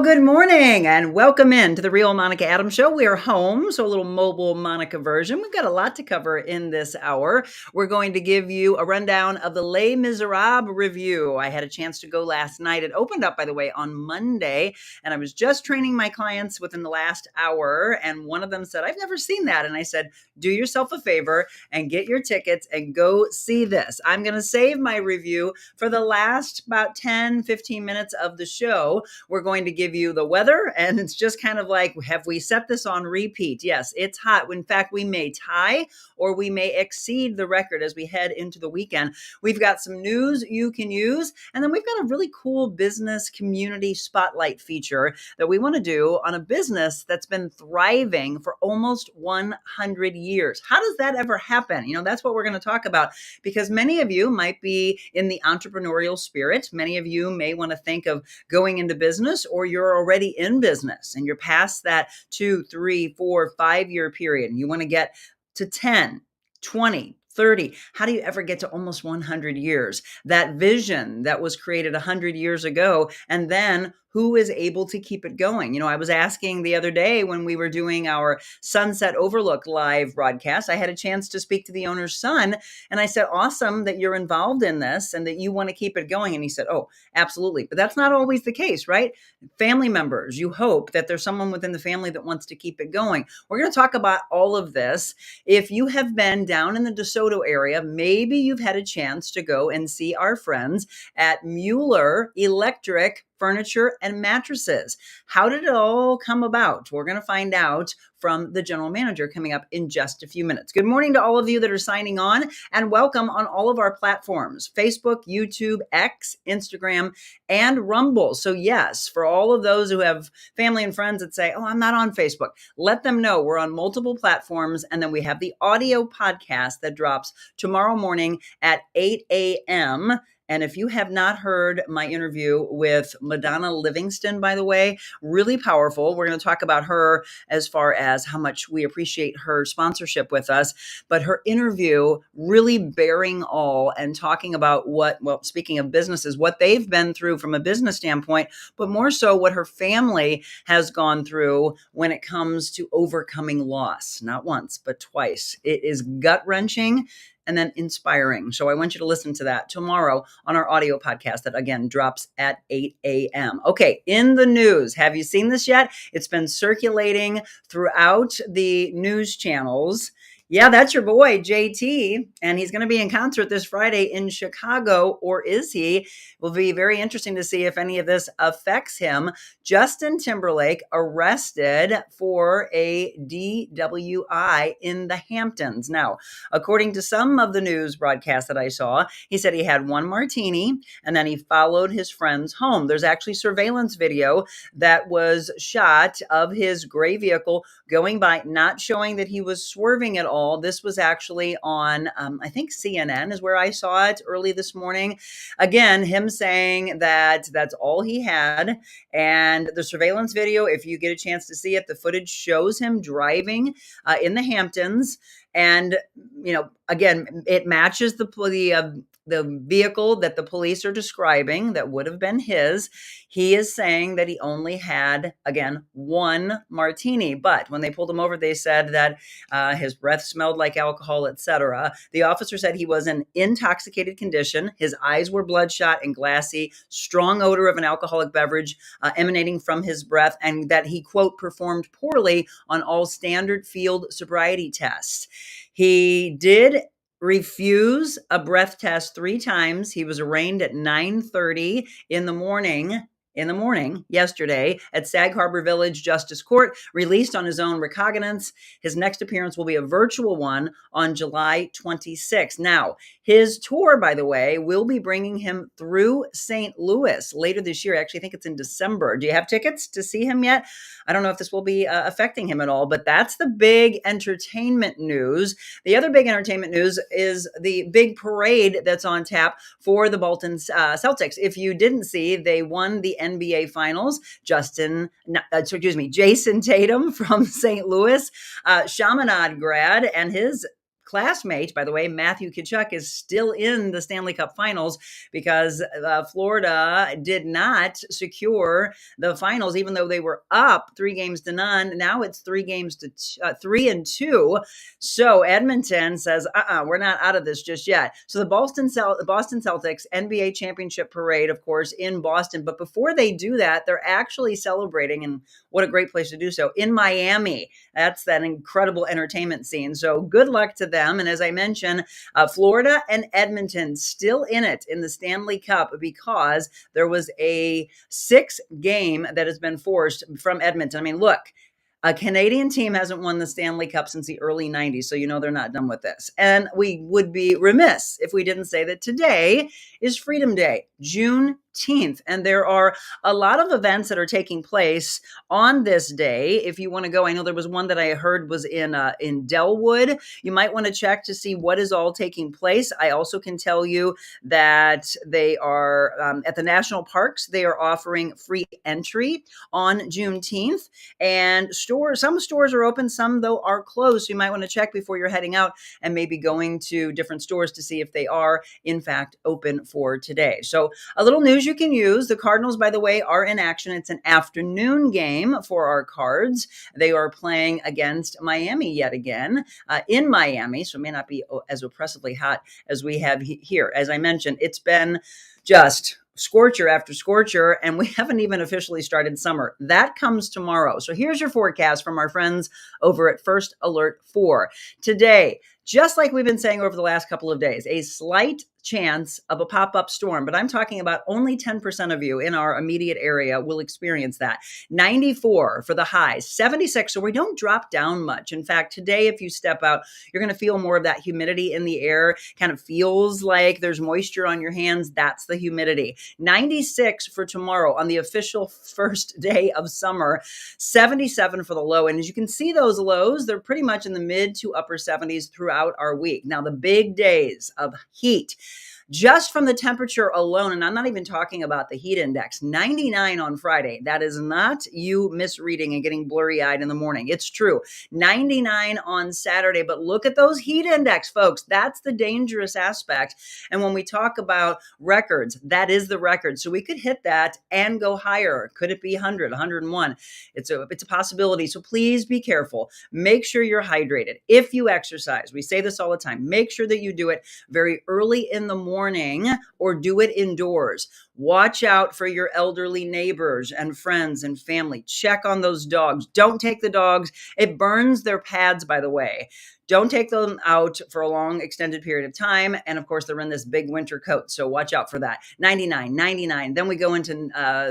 Good morning and welcome in to the Real Monica Adams Show. We are home, so a little mobile Monica version. We've got a lot to cover in this hour. We're going to give you a rundown of the Les Miserables review. I had a chance to go last night. It opened up, by the way, on Monday, and I was just training my clients within the last hour, and one of them said, I've never seen that. And I said, do yourself a favor and get your tickets and go see this. I'm going to save my review for the last about 10, 15 minutes of the show. We're going to give you the weather, and it's just kind of like, have we set this on repeat? Yes, it's hot. In fact, we may tie or we may exceed the record as we head into the weekend. We've got some news you can use, and then we've got a really cool business community spotlight feature that we want to do on a business that's been thriving for almost 100 years. How does that ever happen? That's what we're going to talk about, because many of you might be in the entrepreneurial spirit. Many of you may want to think of going into business, or you're already in business and you're past that 2, 3, 4, 5-year period and you want to get to 10, 20, 30. How do you ever get to almost 100 years? That vision that was created 100 years ago, and then who is able to keep it going? I was asking the other day when we were doing our Sunset Overlook live broadcast, I had a chance to speak to the owner's son, and I said, awesome that you're involved in this and that you want to keep it going. And he said, oh, absolutely. But that's not always the case, right? Family members, you hope that there's someone within the family that wants to keep it going. We're going to talk about all of this. If you have been down in the DeSoto area, maybe you've had a chance to go and see our friends at Mueller Electric Furniture and Mattresses. How did it all come about? We're going to find out from the general manager coming up in just a few minutes. Good morning to all of you that are signing on, and welcome on all of our platforms: Facebook, YouTube, X, Instagram, and Rumble. So yes, for all of those who have family and friends that say, oh, I'm not on Facebook, let them know we're on multiple platforms. And then we have the audio podcast that drops tomorrow morning at 8 a.m. And if you have not heard my interview with Madonna Livingston, by the way, really powerful. We're going to talk about her as far as how much we appreciate her sponsorship with us, but her interview really bearing all and talking about speaking of businesses, what they've been through from a business standpoint, but more so what her family has gone through when it comes to overcoming loss, not once, but twice. It is gut-wrenching and then inspiring. So I want you to listen to that tomorrow on our audio podcast that, again, drops at 8 a.m. Okay, in the news, have you seen this yet? It's been circulating throughout the news channels. Yeah, that's your boy, JT, and he's going to be in concert this Friday in Chicago, or is he? It will be very interesting to see if any of this affects him. Justin Timberlake arrested for a DWI in the Hamptons. Now, according to some of the news broadcasts that I saw, he said he had one martini and then he followed his friends home. There's actually surveillance video that was shot of his gray vehicle going by, not showing that he was swerving at all. This was actually on, I think CNN is where I saw it early this morning. Again, him saying that that's all he had. And the surveillance video, if you get a chance to see it, the footage shows him driving in the Hamptons. And, again, it matches the vehicle that the police are describing that would have been his. He is saying that he only had, again, one martini. But when they pulled him over, they said that his breath smelled like alcohol, etc. The officer said he was in intoxicated condition. His eyes were bloodshot and glassy, strong odor of an alcoholic beverage emanating from his breath, and that he, quote, performed poorly on all standard field sobriety tests. He did refuse a breath test 3 times. He was arraigned at 9:30 in the morning yesterday at Sag Harbor Village Justice Court, released on his own recognizance. His next appearance will be a virtual one on July 26th. Now, his tour, by the way, will be bringing him through St. Louis later this year. Actually, I think it's in December. Do you have tickets to see him yet? I don't know if this will be affecting him at all, but that's the big entertainment news. The other big entertainment news is the big parade that's on tap for the Bolton Celtics. If you didn't see, they won the NBA Finals. Jason Tatum from St. Louis, Chaminade grad, and his classmate, by the way, Matthew Tkachuk, is still in the Stanley Cup Finals because Florida did not secure the finals, even though they were up 3-0. Now it's 3-2. So Edmonton says, we're not out of this just yet. So the Boston Celtics NBA championship parade, of course, in Boston. But before they do that, they're actually celebrating, and what a great place to do so, in Miami. That's that incredible entertainment scene. So good luck to them. And as I mentioned, Florida and Edmonton still in it in the Stanley Cup because there was a 6th game that has been forced from Edmonton. I mean, look, a Canadian team hasn't won the Stanley Cup since the early 90s, so you know they're not done with this. And we would be remiss if we didn't say that today is Freedom Day, Juneteenth. And there are a lot of events that are taking place on this day. If you want to go, I know there was one that I heard was in Delwood. You might want to check to see what is all taking place. I also can tell you that they are at the national parks. They are offering free entry on Juneteenth, and some stores are open, some though are closed. So you might want to check before you're heading out and maybe going to different stores to see if they are in fact open for today. So a little news you can use. The Cardinals, by the way, are in action. It's an afternoon game for our Cards. They are playing against Miami yet again in Miami. So it may not be as oppressively hot as we have here. As I mentioned, it's been just scorcher after scorcher, and we haven't even officially started summer. That comes tomorrow. So here's your forecast from our friends over at First Alert 4. Today, just like we've been saying over the last couple of days, a slight chance of a pop-up storm, but I'm talking about only 10% of you in our immediate area will experience that. 94 for the high, 76, so we don't drop down much. In fact, today, if you step out, you're going to feel more of that humidity in the air. Kind of feels like there's moisture on your hands. That's the humidity. 96 for tomorrow on the official first day of summer, 77 for the low. And as you can see, those lows, they're pretty much in the mid to upper 70s throughout our week. Now, the big days of heat, just from the temperature alone, and I'm not even talking about the heat index, 99 on Friday. That is not you misreading and getting blurry-eyed in the morning. It's true. 99 on Saturday, but look at those heat index, folks. That's the dangerous aspect. And when we talk about records, that is the record. So we could hit that and go higher. Could it be 100, 101? It's a possibility. So please be careful. Make sure you're hydrated. If you exercise, we say this all the time, make sure that you do it very early in the morning or do it indoors. Watch out for your elderly neighbors and friends and family. Check on those dogs. Don't take the dogs. It burns their pads, by the way. Don't take them out for a long extended period of time. And of course, they're in this big winter coat. So watch out for that. 99, 99. Then we go into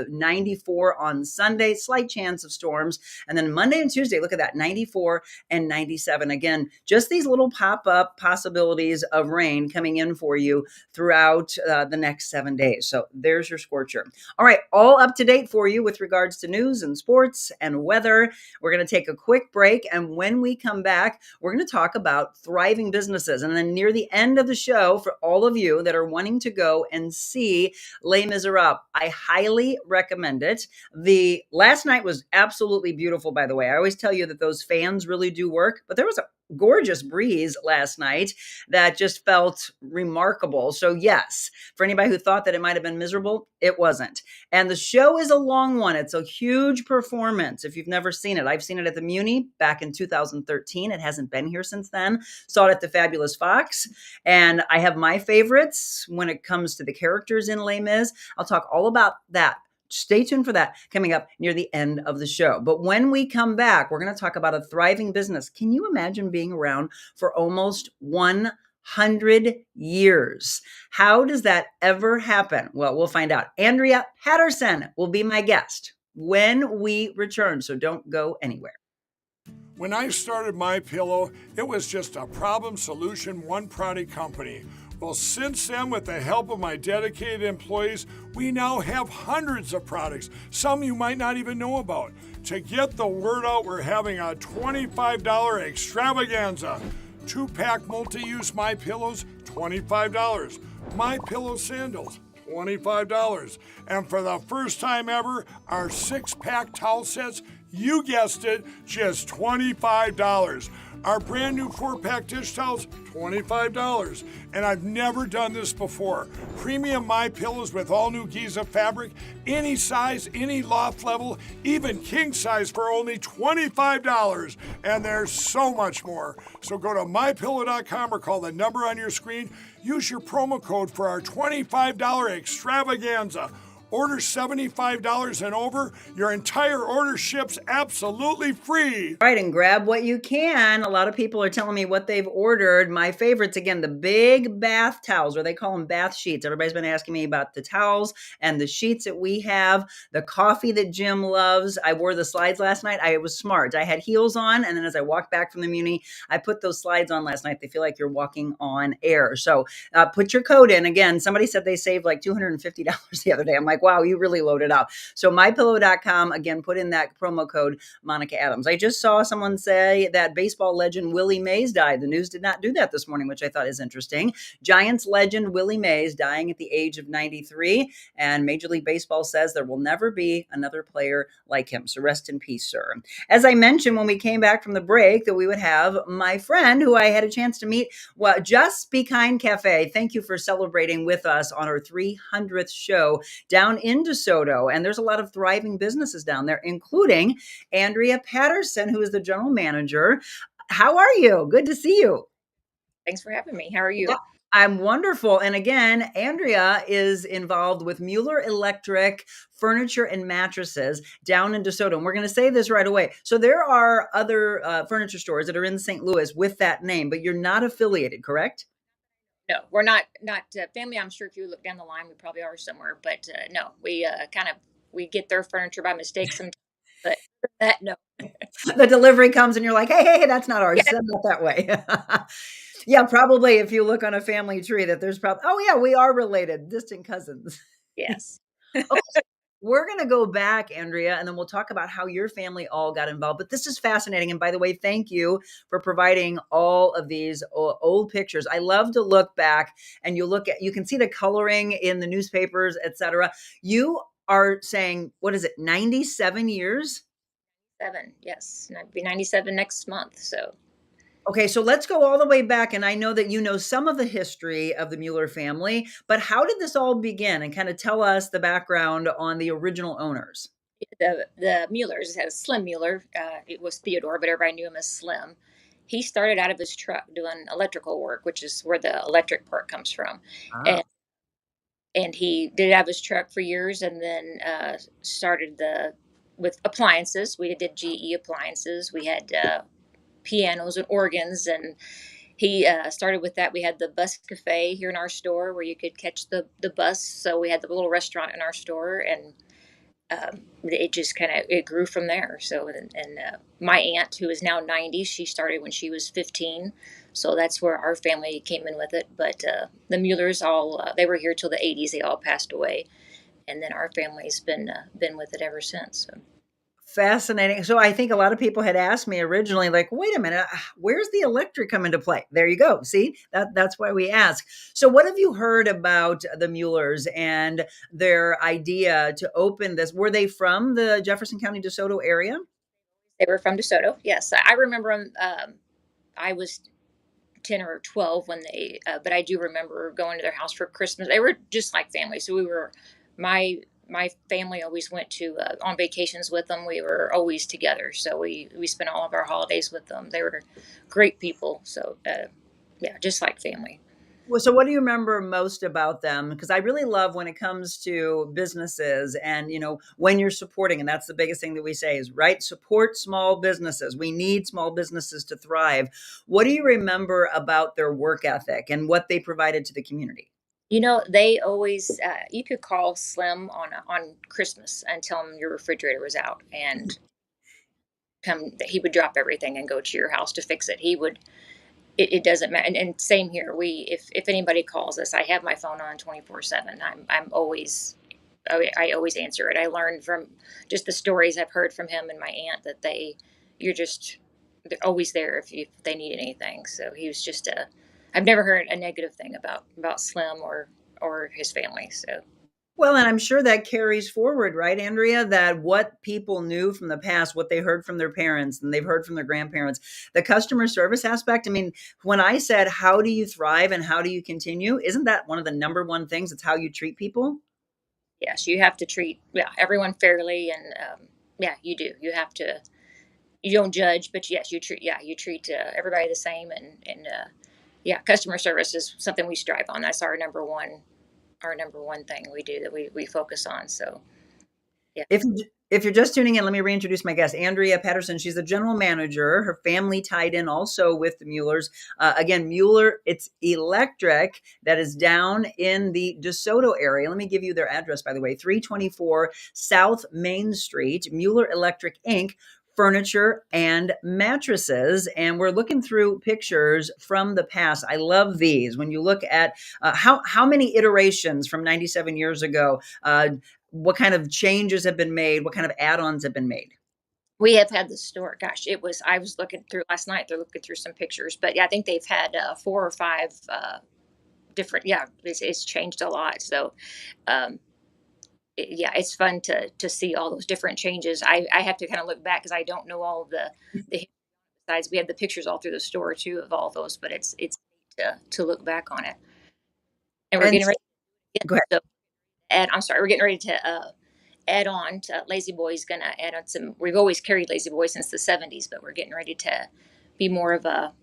94 on Sunday, slight chance of storms. And then Monday and Tuesday, look at that, 94 and 97. Again, just these little pop-up possibilities of rain coming in for you throughout the next 7 days. So there's your scorcher. All right, all up to date for you with regards to news and sports and weather. We're going to take a quick break. And when we come back, we're going to talk about thriving businesses. And then near the end of the show, for all of you that are wanting to go and see Les Miserables, I highly recommend it. The last night was absolutely beautiful, by the way. I always tell you that those fans really do work, but there was a gorgeous breeze last night that just felt remarkable. So yes, for anybody who thought that it might have been miserable, it wasn't. And the show is a long one. It's a huge performance. If you've never seen it, I've seen it at the Muny back in 2013. It hasn't been here since then. Saw it at the Fabulous Fox. And I have my favorites when it comes to the characters in Les Mis. I'll talk all about that. Stay tuned for that coming up near the end of the show. But when we come back, we're going to talk about a thriving business. Can you imagine being around for almost 100 years? How does that ever happen? Well, we'll find out. Andrea Patterson will be my guest when we return, so don't go anywhere. When I started MyPillow, it was just a problem solution, one product company. Well, since then, with the help of my dedicated employees, we now have hundreds of products, some you might not even know about. To get the word out, we're having a $25 extravaganza. 2-pack multi-use MyPillows, $25. MyPillow sandals, $25. And for the first time ever, our 6-pack towel sets, you guessed it, just $25. Our brand new 4-pack dish towels, $25. And I've never done this before. Premium My Pillows with all new Giza fabric, any size, any loft level, even king size for only $25. And there's so much more. So go to mypillow.com or call the number on your screen. Use your promo code for our $25 extravaganza. Order $75 and over. Your entire order ships absolutely free. Right, and grab what you can. A lot of people are telling me what they've ordered. My favorites, again, the big bath towels, or they call them bath sheets. Everybody's been asking me about the towels and the sheets that we have, the coffee that Jim loves. I wore the slides last night. I was smart. I had heels on, and then as I walked back from the Muny, I put those slides on last night. They feel like you're walking on air. So put your code in. Again, somebody said they saved like $250 the other day. I'm like, wow, you really loaded up. So mypillow.com, again, put in that promo code Monica Adams. I just saw someone say that baseball legend Willie Mays died. The news did not do that this morning, which I thought is interesting. Giants legend Willie Mays dying at the age of 93. And Major League Baseball says there will never be another player like him. So rest in peace, sir. As I mentioned when we came back from the break, that we would have my friend who I had a chance to meet, well, Just Be Kind Cafe. Thank you for celebrating with us on our 300th show down in DeSoto. And there's a lot of thriving businesses down there, including Andrea Patterson, who is the general manager. How are you? Good to see you. Thanks for having me. How are you? Yeah, I'm wonderful. And again, Andrea is involved with Mueller Electric Furniture and Mattresses down in DeSoto. And we're going to say this right away. So there are other furniture stores that are in St. Louis with that name, but you're not affiliated, correct? No, we're not family. I'm sure if you look down the line, we probably are somewhere, but no, we we get their furniture by mistake sometimes, but that no. The delivery comes and you're like, hey, that's not ours. Yeah. Send that that way. Yeah, probably if you look on a family tree that there's probably, oh yeah, we are related, distant cousins. Yes. Okay, so we're going to go back, Andrea, and then we'll talk about how your family all got involved. But this is fascinating. And by the way, thank you for providing all of these old pictures. I love to look back and you can see the coloring in the newspapers, etc. You are saying, what is it, 97 years? 7, yes. I'll be 97 next month. So Okay, so let's go all the way back. And I know that you know some of the history of the Mueller family, but how did this all begin? And kind of tell us the background on the original owners. the Muellers has Slim Mueller. It was Theodore, but everybody knew him as Slim. He started out of his truck doing electrical work, which is where the electric part comes from, Ah, and he did it out of his truck for years, and then started the with appliances. We did GE appliances. We had pianos and organs, and he started with that. We had the bus cafe here in our store where you could catch the bus. So we had the little restaurant in our store, and it just kind of it grew from there. So and my aunt, who is now 90, she started when she was 15. So that's where our family came in with it. But the Muellers all they were here till the 80s. They all passed away, and then our family's been with it ever since. So. fascinating. So I think a lot of people had asked me originally, like, wait a minute, where's the electric come into play? There you go. See, that's why we ask. So what have you heard about the Muellers and their idea to open this? Were they from the Jefferson County DeSoto area? They were from DeSoto. Yes, I remember them. I was 10 or 12 when they but I do remember going to their house for Christmas. They were just like family. So we were my family always went to on vacations with them. We were always together. So we spent all of our holidays with them. They were great people. So yeah, just like family. Well, so what do you remember most about them? Because I really love when it comes to businesses and, when you're supporting, and that's the biggest thing that we say is, right, support small businesses. We need small businesses to thrive. What do you remember about their work ethic and what they provided to the community? They always you could call Slim on Christmas and tell him your refrigerator was out, and come he would drop everything and go to your house to fix it. He would it doesn't matter. And same here. We if anybody calls us, I have my phone on 24/7. I'm always I always answer it. I learned from just the stories I've heard from him and my aunt that you're just they're always there if they need anything. So he was just a I've never heard a negative thing about Slim or his family. So Well, and I'm sure that carries forward, right, Andrea? That what people knew from the past, what they heard from their parents and they've heard from their grandparents, the customer service aspect. I mean, when I said, how do you thrive and how do you continue? Isn't that one of the number one things? It's how you treat people. Yes, you have to treat, yeah, everyone fairly, and yeah, you do. You have to. You don't judge, but yes, you treat everybody the same, and yeah, customer service is something we strive on. That's our number one thing we do that we focus on. So yeah. If you're just tuning in, let me reintroduce my guest, Andrea Patterson. She's the general manager. Her family tied in also with the Muellers. Again, Mueller, it's electric, that is down in the DeSoto area. Let me give you their address, by the way, 324 South Main Street, Mueller Electric Inc. Furniture and mattresses. And we're looking through pictures from the past. I love these. When you look at how many iterations from 97 years ago, what kind of changes have been made, what kind of add-ons have been made. We have had the store. Gosh, it was. I was looking through last night. They're looking through some pictures, but yeah, I think they've had four or five different. Yeah, it's changed a lot. So um, yeah, it's fun to see all those different changes. I have to kind of look back because I don't know all of the sides. We had the pictures all through the store too of all those, but it's neat to look back on it. And we're And getting ready. go ahead. So, and I'm sorry, we're getting ready to add on to Lazy Boy's gonna add on some. We've always carried Lazy Boy since the '70s, but we're getting ready to be more of a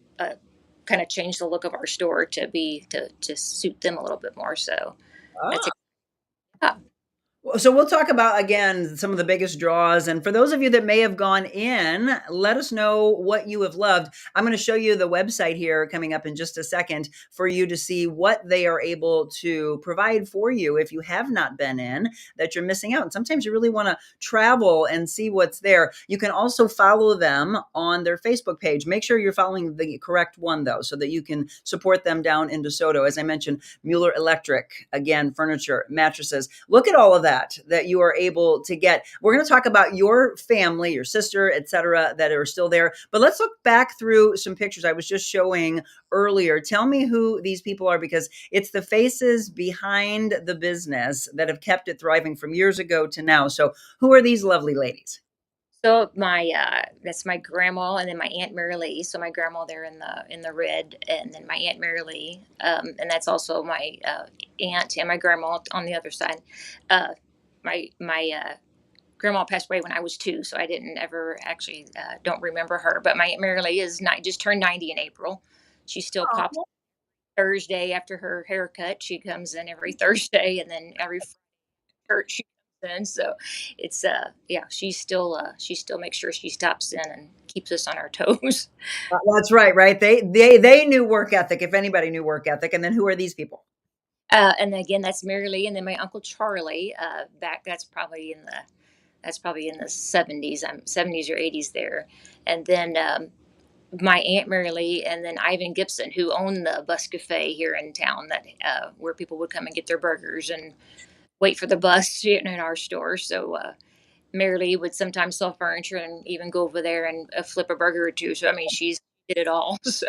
kind of change the look of our store to suit them a little bit more. So that's Ah. yeah. So we'll talk about again some of the biggest draws. And for those of you that may have gone in, let us know what you have loved. I'm going to show you the website here coming up in just a second for you to see what they are able to provide for you if you have not been in, that you're missing out. And sometimes you really want to travel and see what's there. You can also follow them on their Facebook page. Make sure you're following the correct one though, so that you can support them down in DeSoto. As I mentioned, Mueller Electric, again, furniture, mattresses. Look at all of that you are able to get. We're going to talk about your family, your sister, etc., that are still there. But let's look back through some pictures I was just showing earlier. Tell me who these people are, because it's the faces behind the business that have kept it thriving from years ago to now. So who are these lovely ladies? So my that's my grandma, and then my aunt Mary Lee. So my grandma there in the red, and then my aunt Mary Lee, and that's also my aunt and my grandma on the other side. My grandma passed away when I was two, so I didn't ever actually don't remember her. But my aunt Mary Lee is not just turned 90 in April. She still pops Thursday after her haircut. She comes in every Thursday, and then every church she comes in. So it's yeah, she still makes sure she stops in and keeps us on our toes. That's right, right? They knew work ethic, if anybody knew work ethic. And then who are these people? And again, that's Mary Lee, and then my uncle Charlie. Back that's probably in the '70s. I'm '70s or '80s there, and then my aunt Mary Lee, and then Ivan Gibson, who owned the bus cafe here in town, that where people would come and get their burgers and wait for the bus in our store. So Mary Lee would sometimes sell furniture and even go over there and flip a burger or two. So I mean, she's did it all. So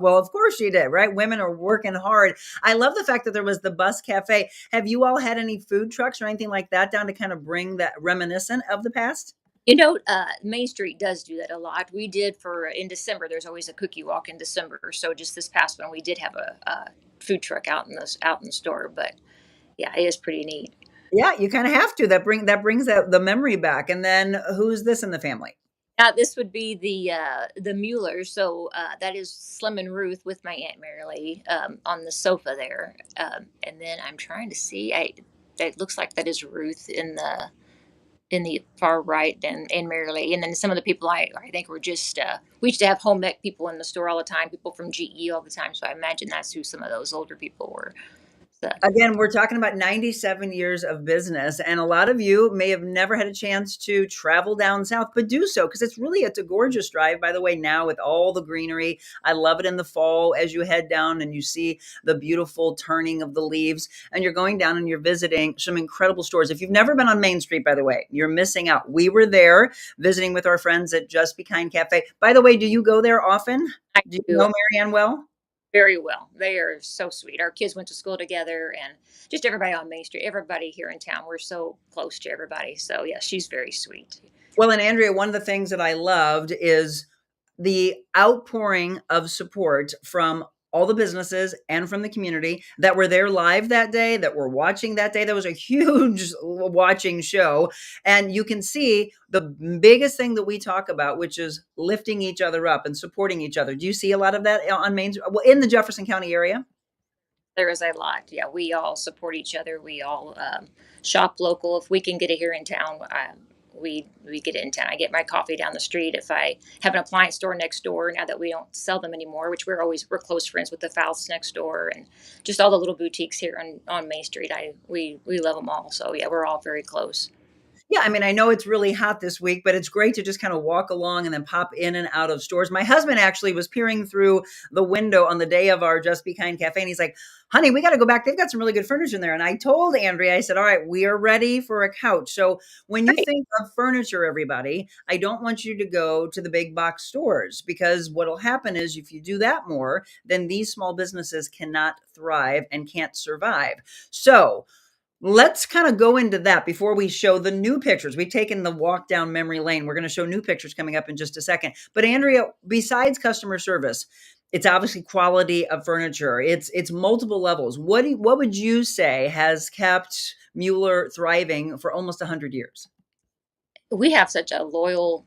Well, of course she did, right? Women are working hard. I love the fact that there was the bus cafe. Have you all had any food trucks or anything like that down to kind of bring that reminiscent of the past? you know, Main Street does do that a lot. We did for in December. There's always a cookie walk in December. So just this past one, we did have a food truck out in the store. But yeah, it is pretty neat. Yeah, you kind of have to. That brings the memory back. And then who's this in the family? This would be the Mueller. So that is Slim and Ruth with my aunt Mary Lee on the sofa there. And then I'm trying to see. It looks like that is Ruth in the far right, and Mary Lee. And then some of the people I think were just we used to have home ec people in the store all the time, people from GE all the time. So I imagine that's who some of those older people were. So, Again, we're talking about 97 years of business, and a lot of you may have never had a chance to travel down south, but do so, because it's a gorgeous drive, by the way, now with all the greenery. I love it in the fall as you head down and you see the beautiful turning of the leaves, and you're going down and you're visiting some incredible stores. If you've never been on Main Street, by the way, you're missing out. We were there visiting with our friends at Just Be Kind Cafe. By the way, do you go there often? I Do you do. know Marianne well? Very well. They are so sweet. Our kids went to school together, and just everybody on Main Street, everybody here in town, we're so close to everybody. So yeah, she's very sweet. Well, and Andrea, one of the things that I loved is the outpouring of support from all the businesses and from the community that were there live that day, that were watching that day. That was a huge watching show. And you can see the biggest thing that we talk about, which is lifting each other up and supporting each other. Do you see a lot of that on Main Street, well, in the Jefferson County area? There is a lot. Yeah, we all support each other. We all shop local. If we can get it here in town, we get it in town. I get my coffee down the street. If I have an appliance store next door, now that we don't sell them anymore, which we're close friends with the Fouts next door, and just all the little boutiques here on Main Street. We love them all. So yeah, we're all very close. Yeah, I mean, I know it's really hot this week, but it's great to just kind of walk along and then pop in and out of stores. My husband actually was peering through the window on the day of our Just Be Kind Cafe, and he's like, honey, we got to go back. They've got some really good furniture in there. And I told Andrea, I said, all right, we are ready for a couch. So when you think of furniture, everybody, I don't want you to go to the big box stores, because what'll happen is if you do that more, then these small businesses cannot thrive and can't survive. So let's kind of go into that before we show the new pictures. We've taken the walk down memory lane. We're going to show new pictures coming up in just a second. But Andrea, besides customer service, it's obviously quality of furniture. It's multiple levels. What would you say has kept Mueller thriving for almost 100 years? We have such a loyal.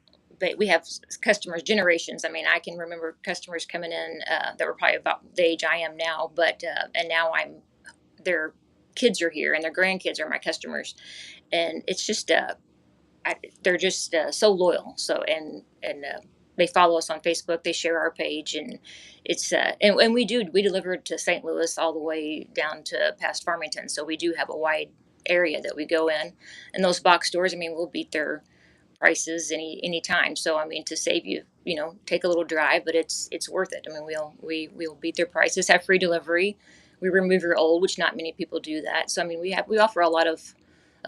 We have customers generations. I mean, I can remember customers coming in that were probably about the age I am now, but and now their kids are here and their grandkids are my customers, and it's just they're just so loyal. So and they follow us on Facebook. They share our page, and it's and we deliver to St. Louis all the way down to past Farmington. So we do have a wide area that we go in, and those box stores. I mean, we'll beat their prices any time. So I mean, to save you, take a little drive, but it's worth it. I mean, we'll beat their prices, have free delivery. We remove your old, which not many people do that. So I mean, we offer a lot of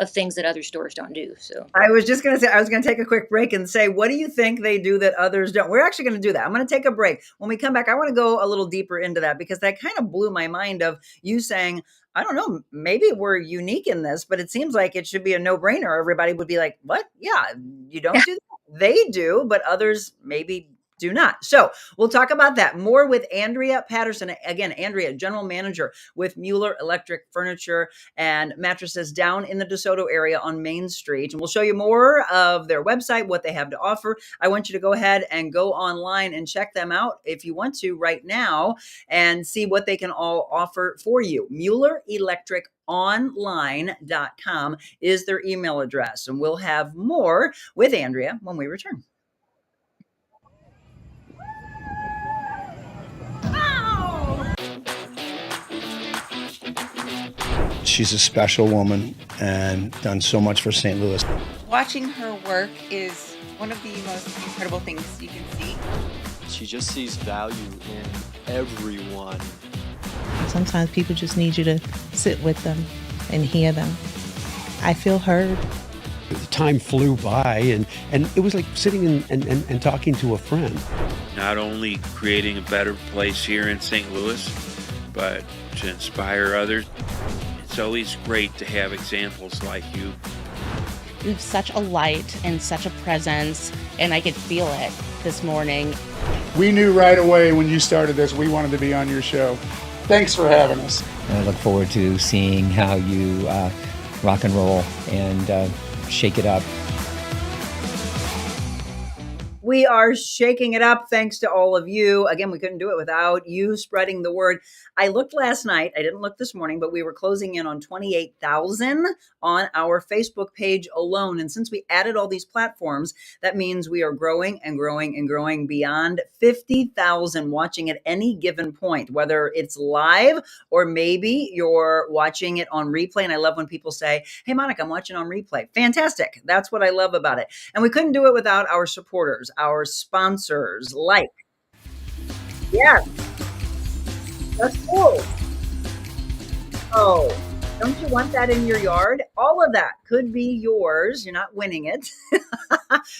things that other stores don't do. So I was just going to say, I was going to take a quick break and say, what do you think they do that others don't? We're actually going to do that. I'm going to take a break. When we come back, I want to go a little deeper into that, because that kind of blew my mind of you saying, I don't know, maybe we're unique in this, but it seems like it should be a no-brainer. Everybody would be like, what? Yeah, you don't do that. They do, but others maybe do not. So we'll talk about that more with Andrea Patterson. Again, Andrea, general manager with Mueller Electric Furniture and Mattresses down in the DeSoto area on Main Street. And we'll show you more of their website, what they have to offer. I want you to go ahead and go online and check them out if you want to right now and see what they can all offer for you. Mueller Electric online.com is their email address. And we'll have more with Andrea when we return. She's a special woman and done so much for St. Louis. Watching her work is one of the most incredible things you can see. She just sees value in everyone. Sometimes people just need you to sit with them and hear them. I feel heard. The time flew by, and it was like sitting and talking to a friend. Not only creating a better place here in St. Louis, but to inspire others. It's always great to have examples like you. You have such a light and such a presence, and I could feel it this morning. We knew right away when you started this, we wanted to be on your show. Thanks for having us. I look forward to seeing how you rock and roll and shake it up. We are shaking it up thanks to all of you. Again, we couldn't do it without you spreading the word. I looked last night. I didn't look this morning, but we were closing in on 28,000 on our Facebook page alone. And since we added all these platforms, that means we are growing and growing and growing beyond 50,000 watching at any given point, whether it's live or maybe you're watching it on replay. And I love when people say, hey, Monica, I'm watching on replay. Fantastic. That's what I love about it. And we couldn't do it without our supporters, our sponsors, like, yes, that's cool. Oh, don't you want that in your yard? All of that could be yours. You're not winning it.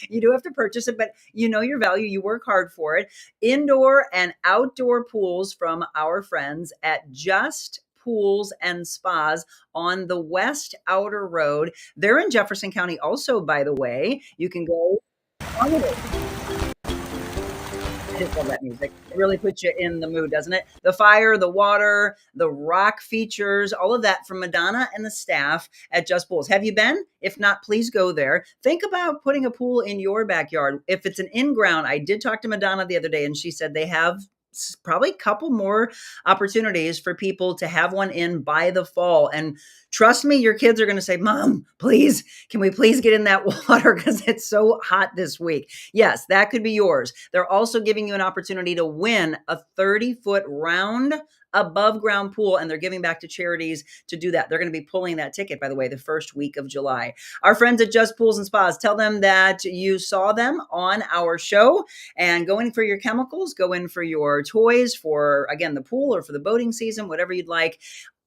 You do have to purchase it, but you know your value. You work hard for it. Indoor and outdoor pools from our friends at Just Pools and Spas on the West Outer Road. They're in Jefferson County also, by the way. You can go on it. I just love that music. It really puts you in the mood, doesn't it? The fire, the water, the rock features, all of that from Madonna and the staff at Just Pools. Have you been? If not, please go there. Think about putting a pool in your backyard. If it's an in-ground, I did talk to Madonna the other day, and she said they have probably a couple more opportunities for people to have one in by the fall. And trust me, your kids are going to say, Mom, please, can we please get in that water because it's so hot this week? Yes, that could be yours. They're also giving you an opportunity to win a 30-foot round above ground pool, and they're giving back to charities to do that. They're going to be pulling that ticket, by the way, the first week of July. Our friends at Just Pools and Spas, tell them that you saw them on our show, and go in for your chemicals, go in for your toys for, again, the pool or for the boating season, whatever you'd like.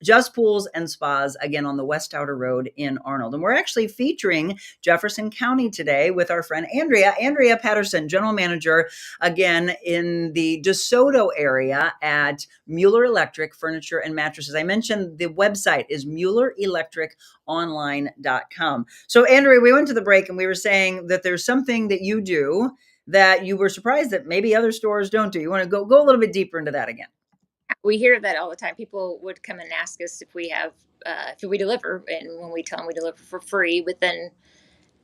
Just Pools and Spas, again, on the West Outer Road in Arnold. And we're actually featuring Jefferson County today with our friend Andrea Patterson, general manager, again, in the DeSoto area at Mueller Electric Furniture and Mattresses. I mentioned the website is MuellerElectricOnline.com. So, Andrea, we went to the break and we were saying that there's something that you do that you were surprised that maybe other stores don't do. You want to go a little bit deeper into that again? We hear that all the time. People would come and ask us if we have, if we deliver. And when we tell them we deliver for free, within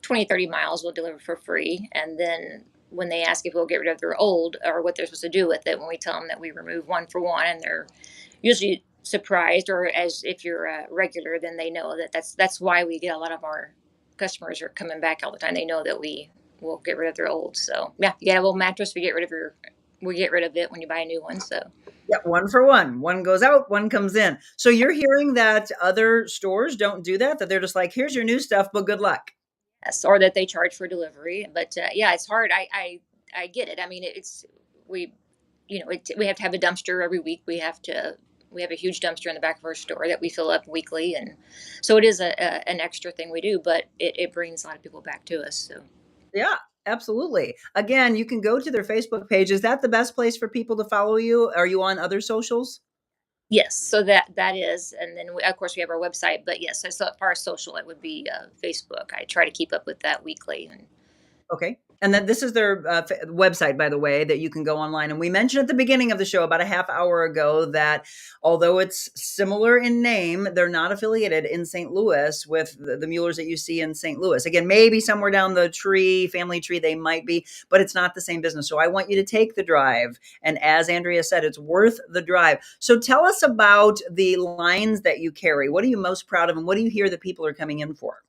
20, 30 miles, we'll deliver for free. And then when they ask if we'll get rid of their old or what they're supposed to do with it, when we tell them that we remove one for one, and they're usually surprised, or as if you're a regular, then they know that that's why we get a lot of our customers are coming back all the time. They know that we will get rid of their old. So yeah, you get a little mattress, we get rid of it when you buy a new one. So yeah, one for one. One goes out, one comes in. So you're hearing that other stores don't do that, that they're just like, here's your new stuff, but good luck. yes, or that they charge for delivery. But yeah, it's hard. I get it. I mean, we, we have to have a dumpster every week. We have a huge dumpster in the back of our store that we fill up weekly, and so it is an extra thing we do. But it brings a lot of people back to us. So Yeah, absolutely. Again, you can go to their Facebook page. Is that the best place for people to follow you? Are you on other socials? yes, so that is, and then of course we have our website. But yes, so as far as social, it would be Facebook. I try to keep up with that weekly. And Okay. And then this is their website, by the way, that you can go online. And we mentioned at the beginning of the show about a half hour ago that although it's similar in name, they're not affiliated in St. Louis with the Muellers that you see in St. Louis. Again, maybe somewhere down the family tree, they might be, but it's not the same business. So I want you to take the drive. And as Andrea said, it's worth the drive. So tell us about the lines that you carry. What are you most proud of? And what do you hear that people are coming in for?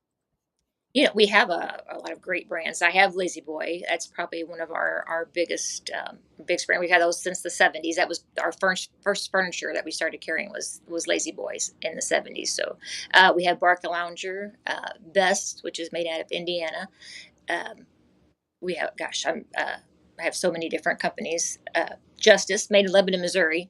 we have a lot of great brands. I have Lazy Boy. That's probably one of our biggest brand. We've had those since the 70s. That was our first furniture that we started carrying was Lazy Boys in the 70s. So we have Barca Lounger, Best, which is made out of Indiana. We have, I have so many different companies. Justice, made in Lebanon, Missouri.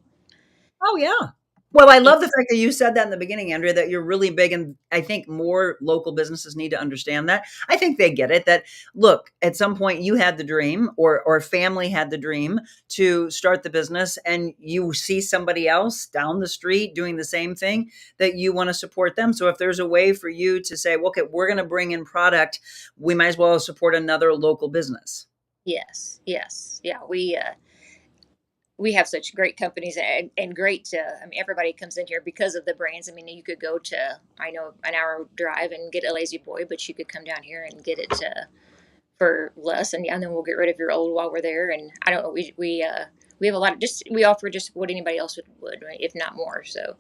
Oh, yeah. Well, I love the fact that you said that in the beginning, Andrea, that you're really big. And I think more local businesses need to understand that. I think they get it that, look, at some point you had the dream or a family had the dream to start the business, and you see somebody else down the street doing the same thing, that you want to support them. So if there's a way for you to say, well, okay, we're going to bring in product, we might as well support another local business. Yes. Yeah. We have such great companies and great, I mean, everybody comes in here because of the brands. I mean, you could go to, I know, an hour drive and get a Lazy Boy, but you could come down here and get it for less. And yeah, and then we'll get rid of your old while we're there. And I don't know, we have a lot of we offer just what anybody else would, right, if not more. So.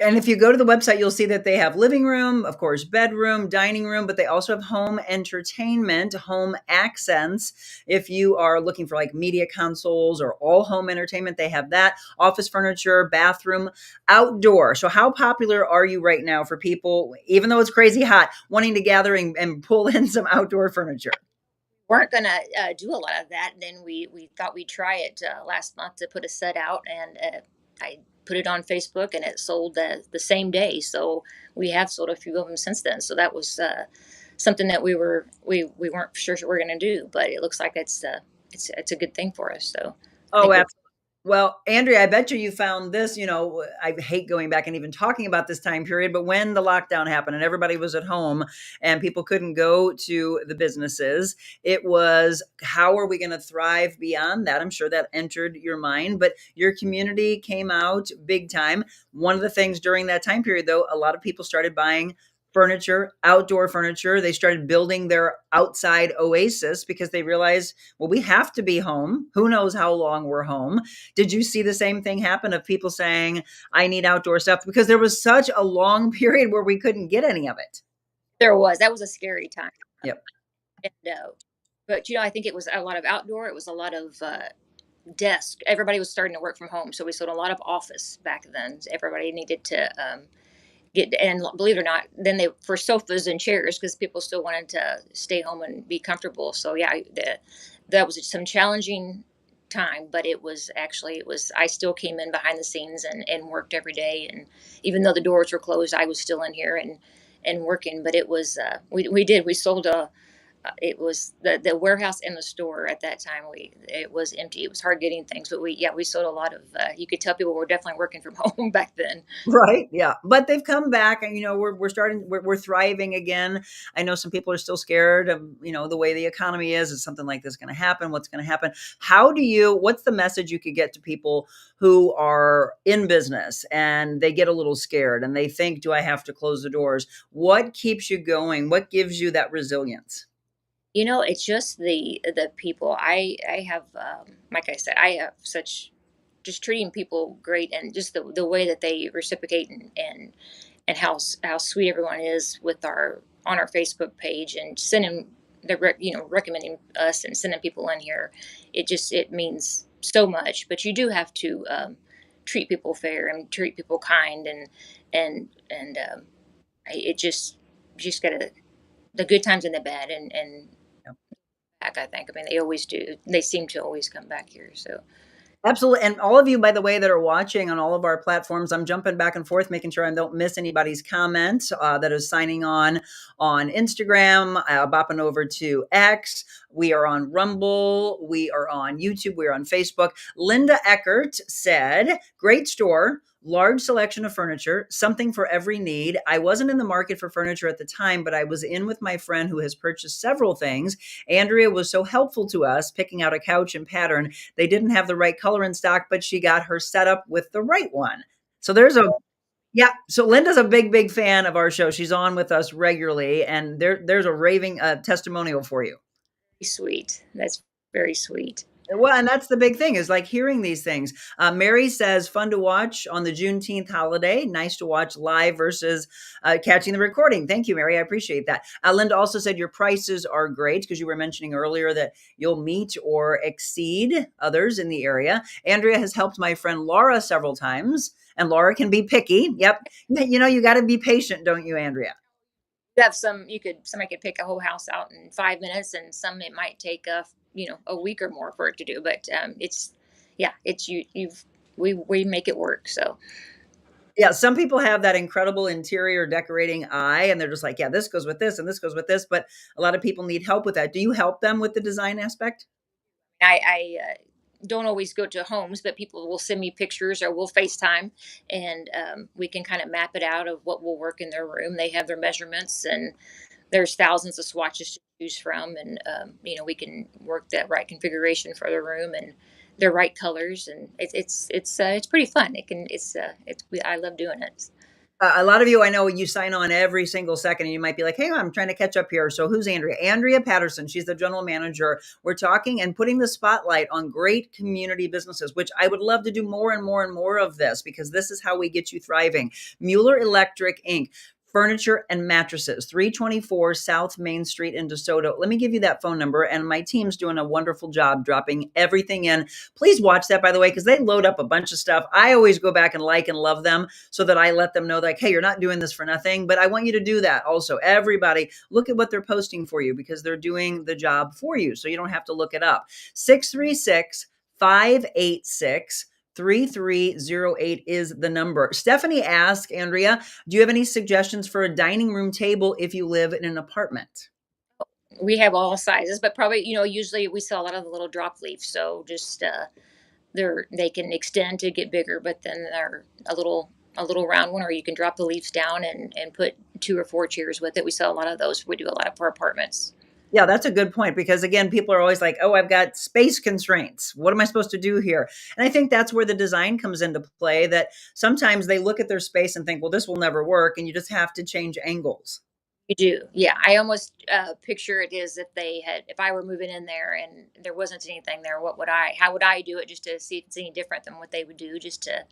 And if you go to the website, you'll see that they have living room, of course, bedroom, dining room, but they also have home entertainment, home accents. If you are looking for like media consoles or all home entertainment, they have that. Office furniture, bathroom, outdoor. So how popular are you right now for people, even though it's crazy hot, wanting to gather and pull in some outdoor furniture? Weren't going to do a lot of that. And then we thought we'd try it last month to put a set out, and I put it on Facebook, and it sold the same day. So we have sold a few of them since then. So that was something that we weren't sure we're going to do, but it looks like it's a good thing for us. So I Oh, think we're absolutely. Well, Andrea, I bet you found this, I hate going back and even talking about this time period, but when the lockdown happened and everybody was at home and people couldn't go to the businesses, it was, how are we going to thrive beyond that? I'm sure that entered your mind, but your community came out big time. One of the things during that time period, though, a lot of people started buying furniture, outdoor furniture. They started building their outside oasis because they realized, well, we have to be home. Who knows how long we're home? Did you see the same thing happen of people saying, I need outdoor stuff? Because there was such a long period where we couldn't get any of it. that was a scary time. Yep. And, but I think it was a lot of outdoor. It was a lot of desk. Everybody was starting to work from home, so we sold a lot of office back then. Everybody needed to get, and believe it or not, then they for sofas and chairs because people still wanted to stay home and be comfortable. So yeah, that was some challenging time, but it was I still came in behind the scenes and worked every day, and even though the doors were closed, I was still in here and working. But it was we sold a it was the warehouse and the store at that time. It was empty. It was hard getting things, but we sold a lot of. You could tell people were definitely working from home back then. Right. Yeah. But they've come back and, we're thriving again. I know some people are still scared of, the way the economy is something like this going to happen? What's going to happen? What's the message you could get to people who are in business and they get a little scared and they think, do I have to close the doors? What keeps you going? What gives you that resilience? It's just the people. I have, like I said, I have such just treating people great, and just the way that they reciprocate and how sweet everyone is with our on our Facebook page and sending recommending us and sending people in here. It means so much. But you do have to treat people fair and treat people kind, and it just gotta the good times and the bad, and back. I think. I mean, they always do. They seem to always come back here. So Absolutely. And all of you, by the way, that are watching on all of our platforms, I'm jumping back and forth, making sure I don't miss anybody's comments that is signing on Instagram, bopping over to X. We are on Rumble. We are on YouTube. We are on Facebook. Linda Eckert said, great store. Large selection of furniture, something for every need. I wasn't in the market for furniture at the time, but I was in with my friend who has purchased several things. Andrea was so helpful to us picking out a couch and pattern. They didn't have the right color in stock, but she got her set up with the right one. So yeah. So Linda's a big, big fan of our show. She's on with us regularly, and there's a raving testimonial for you. sweet. That's very sweet. Well, and that's the big thing is like hearing these things. Mary says, fun to watch on the Juneteenth holiday. Nice to watch live versus catching the recording. Thank you, Mary. I appreciate that. Linda also said your prices are great because you were mentioning earlier that you'll meet or exceed others in the area. Andrea has helped my friend Laura several times, and Laura can be picky. Yep. You got to be patient, don't you, Andrea? You have somebody could pick a whole house out in 5 minutes, and some it might take a week or more for it to do. But we make it work. So yeah, some people have that incredible interior decorating eye, and they're just like, yeah, this goes with this and this goes with this. But a lot of people need help with that. Do you help them with the design aspect? I don't always go to homes, but people will send me pictures or we'll FaceTime, and we can kind of map it out of what will work in their room. They have their measurements, and there's thousands of swatches to choose from, and we can work that right configuration for the room and their right colors, and it's pretty fun. I love doing it. A lot of you, I know you sign on every single second and you might be like, hey, I'm trying to catch up here. So who's Andrea? Andrea Patterson. She's the general manager. We're talking and putting the spotlight on great community businesses, which I would love to do more and more and more of this because this is how we get you thriving. Mueller Electric Inc. Furniture and Mattresses, 324 South Main Street in DeSoto. Let me give you that phone number, and my team's doing a wonderful job dropping everything in. Please watch that, by the way, because they load up a bunch of stuff. I always go back and like and love them so that I let them know like, hey, you're not doing this for nothing, but I want you to do that also. Everybody, look at what they're posting for you because they're doing the job for you, so you don't have to look it up. 636-586 3308 is the number. Stephanie asked, Andrea, do you have any suggestions for a dining room table if you live in an apartment? We have all sizes, but probably, usually we sell a lot of the little drop leaves. So just they can extend to get bigger, but then they're a little round one, or you can drop the leaves down and put 2 or 4 chairs with it. We sell a lot of those. We do a lot of for apartments. Yeah, that's a good point because again, people are always like, "Oh, I've got space constraints. What am I supposed to do here?" And I think that's where the design comes into play, that sometimes they look at their space and think, "Well, this will never work," and you just have to change angles. You do, yeah. I almost picture it as if I were moving in there and there wasn't anything there. How would I do it, just to see if it's any different than what they would do, just to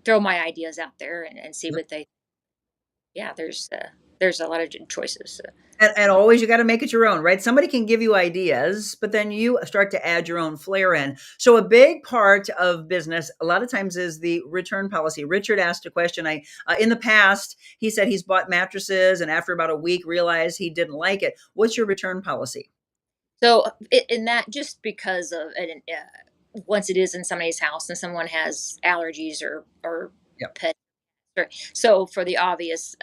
throw my ideas out there and see what they. Yeah, there's a lot of choices. So. And always you got to make it your own, right? Somebody can give you ideas, but then you start to add your own flair in. So a big part of business, a lot of times, is the return policy. Richard asked a question. In the past, he said he's bought mattresses and after about a week realized he didn't like it. What's your return policy? So in that, just because of once it is in somebody's house and someone has allergies or Yep. pet. So for the obvious,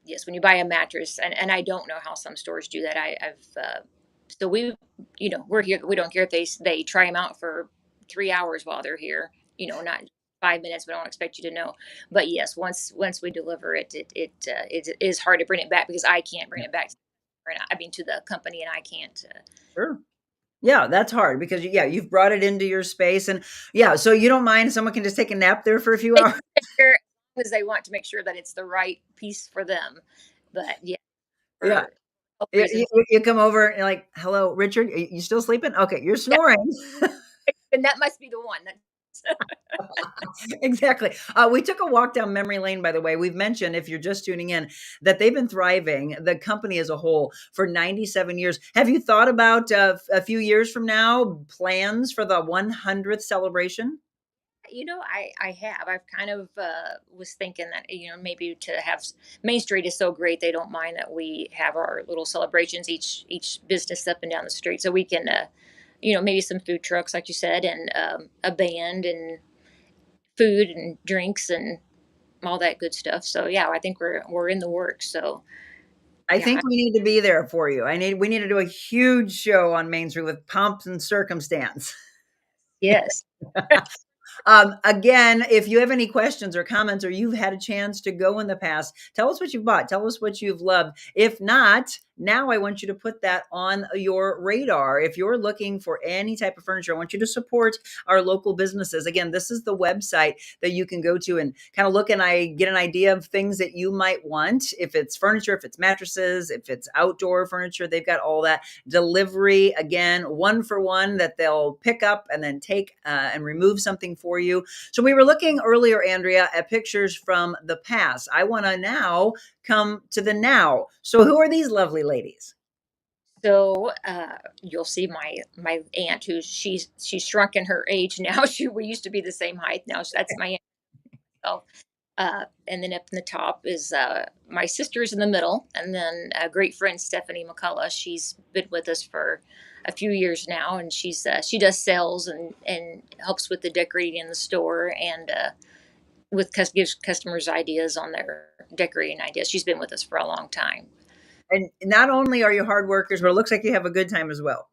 yes, when you buy a mattress, and I don't know how some stores do that. So we're here. We don't care if they try them out for 3 hours while they're here. Not 5 minutes. We don't expect you to know. But yes, once we deliver it, it is hard to bring it back because I can't bring it back. To the company, and I can't. Sure. Yeah, that's hard because you've brought it into your space, and so you don't mind someone can just take a nap there for a few hours. Because they want to make sure that it's the right piece for them. But yeah, Yeah. You come over and you're like, "Hello, Richard, you still sleeping? Okay, you're snoring." And that must be the one. Exactly. We took a walk down memory lane, by the way. We've mentioned, if you're just tuning in, that they've been thriving, the company as a whole, for 97 years. Have you thought about a few years from now, plans for the 100th celebration? I have. I've kind of was thinking that, maybe to have Main Street is so great, they don't mind that we have our little celebrations, each business up and down the street, so we can, maybe some food trucks, like you said, and a band and food and drinks and all that good stuff. So yeah, I think we're in the works. So I think we need to be there for you. We need to do a huge show on Main Street with pomp and circumstance. Yes. Again, if you have any questions or comments, or you've had a chance to go in the past, tell us what you've bought. Tell us what you've loved. If not, now I want you to put that on your radar. If you're looking for any type of furniture, I want you to support our local businesses. Again, this is the website that you can go to and kind of look and get an idea of things that you might want. If it's furniture, if it's mattresses, if it's outdoor furniture, they've got all that. Delivery, again, 1-for-1, that they'll pick up and then take and remove something for you. So we were looking earlier, Andrea, at pictures from the past. I want to now come to the now. So who are these lovely ladies? So you'll see my aunt, who she's shrunk in her age now. We used to be the same height. Now that's my aunt. So, and then up in the top is my sister's in the middle, and then a great friend, Stephanie McCullough. She's been with us for a few years now, and she does sales and helps with the decorating in the store, and gives customers ideas on their decorating ideas. She's been with us for a long time. And not only are you hard workers, but it looks like you have a good time as well.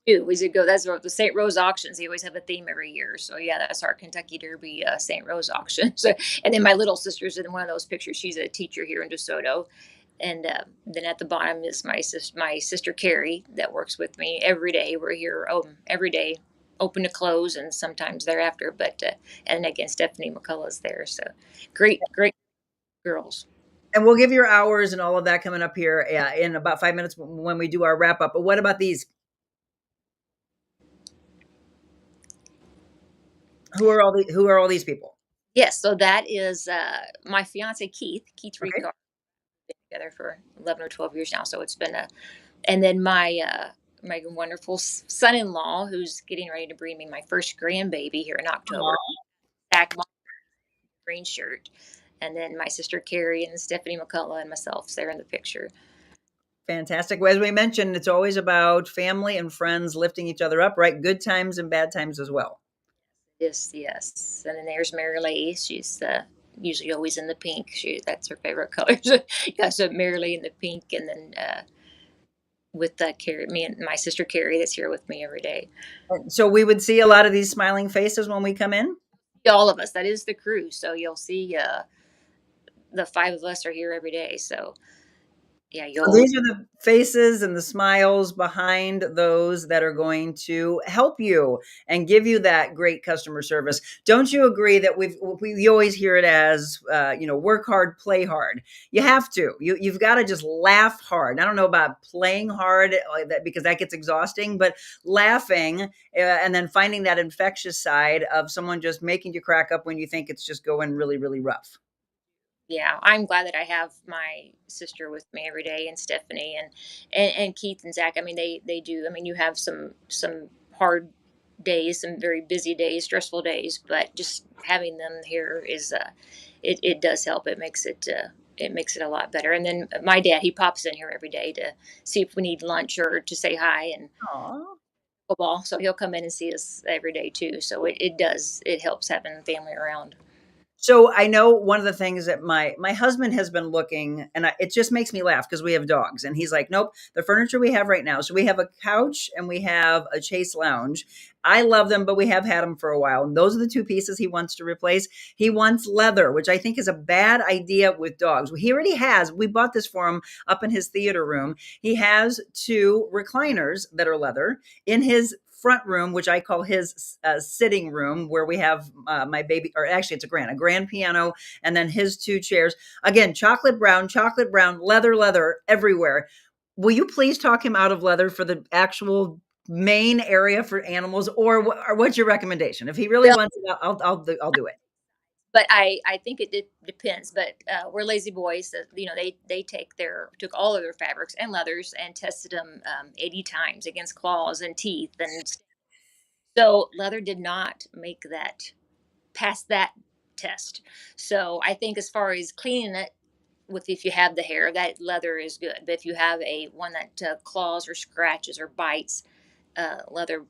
That's the St. Rose auctions. They always have a theme every year. So yeah, that's our Kentucky Derby St. Rose auction. So, and then my little sister's in one of those pictures. She's a teacher here in DeSoto. And then at the bottom is my sister Carrie, that works with me every day. We're here every day, open to close, and sometimes thereafter. But and again, Stephanie McCullough's there. So great girls. And we'll give your hours and all of that coming up here in about 5 minutes when we do our wrap up. But what about these? Who are all these people? Yes, so that is my fiance Keith Reed. Been together for 11 or 12 years now. So it's been and then my wonderful son-in-law, who's getting ready to bring me my first grandbaby here in October. Back green shirt. And then my sister Carrie and Stephanie McCullough and myself there in the picture. Fantastic. Well, as we mentioned, it's always about family and friends lifting each other up, right? Good times and bad times as well. Yes. And then there's Mary Lee. She's usually always in the pink. That's her favorite color. So, yeah, so Mary Lee in the pink, and then with Carrie, me and my sister Carrie, that's here with me every day. So we would see a lot of these smiling faces when we come in? All of us. That is the crew. So you'll see the five of us are here every day. So yeah, So these are the faces and the smiles behind those that are going to help you and give you that great customer service. Don't you agree that we always hear it as, work hard, play hard. You have to. You've got to just laugh hard. I don't know about playing hard because that gets exhausting, but laughing and then finding that infectious side of someone just making you crack up when you think it's just going really, really rough. Yeah, I'm glad that I have my sister with me every day, and Stephanie, and Keith and Zach. I mean, they do. I mean, you have some hard days, some very busy days, stressful days, but just having them here is it does help. It makes it a lot better. And then my dad, he pops in here every day to see if we need lunch or to say hi and football. So he'll come in and see us every day too. So it helps having family around. So I know one of the things that my husband has been looking, and it just makes me laugh because we have dogs, and he's like, nope, the furniture we have right now. So we have a couch and we have a chase lounge. I love them, but we have had them for a while, and those are the two pieces he wants to replace. He wants leather, which I think is a bad idea with dogs. He already has. We bought this for him up in his theater room. He has two recliners that are leather in his front room, which I call his sitting room, where we have my baby, or actually it's a grand piano, and then his two chairs. Again, chocolate brown, leather everywhere. Will you please talk him out of leather for the actual main area for animals, or what's your recommendation? If he really wants it, I'll do it. But I think it depends. But we're lazy boys. So, they took all of their fabrics and leathers and tested them 80 times against claws and teeth, and so leather did not pass that test. So I think as far as cleaning it if you have the hair, that leather is good. But if you have one that claws or scratches or bites, leather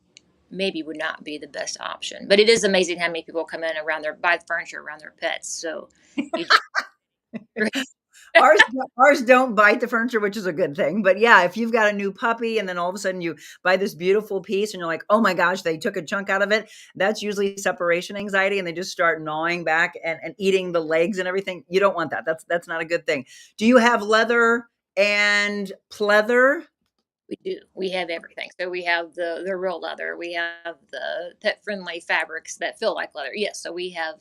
maybe would not be the best option. But it is amazing how many people come in buy furniture around their pets. So you ours don't bite the furniture, which is a good thing. But yeah, if you've got a new puppy and then all of a sudden you buy this beautiful piece and you're like, oh my gosh, they took a chunk out of it. That's usually separation anxiety, and they just start gnawing back and eating the legs and everything. You don't want that. That's not a good thing. Do you have leather and pleather? We do. We have everything. So we have the real leather. We have the pet friendly fabrics that feel like leather. Yes. So we have.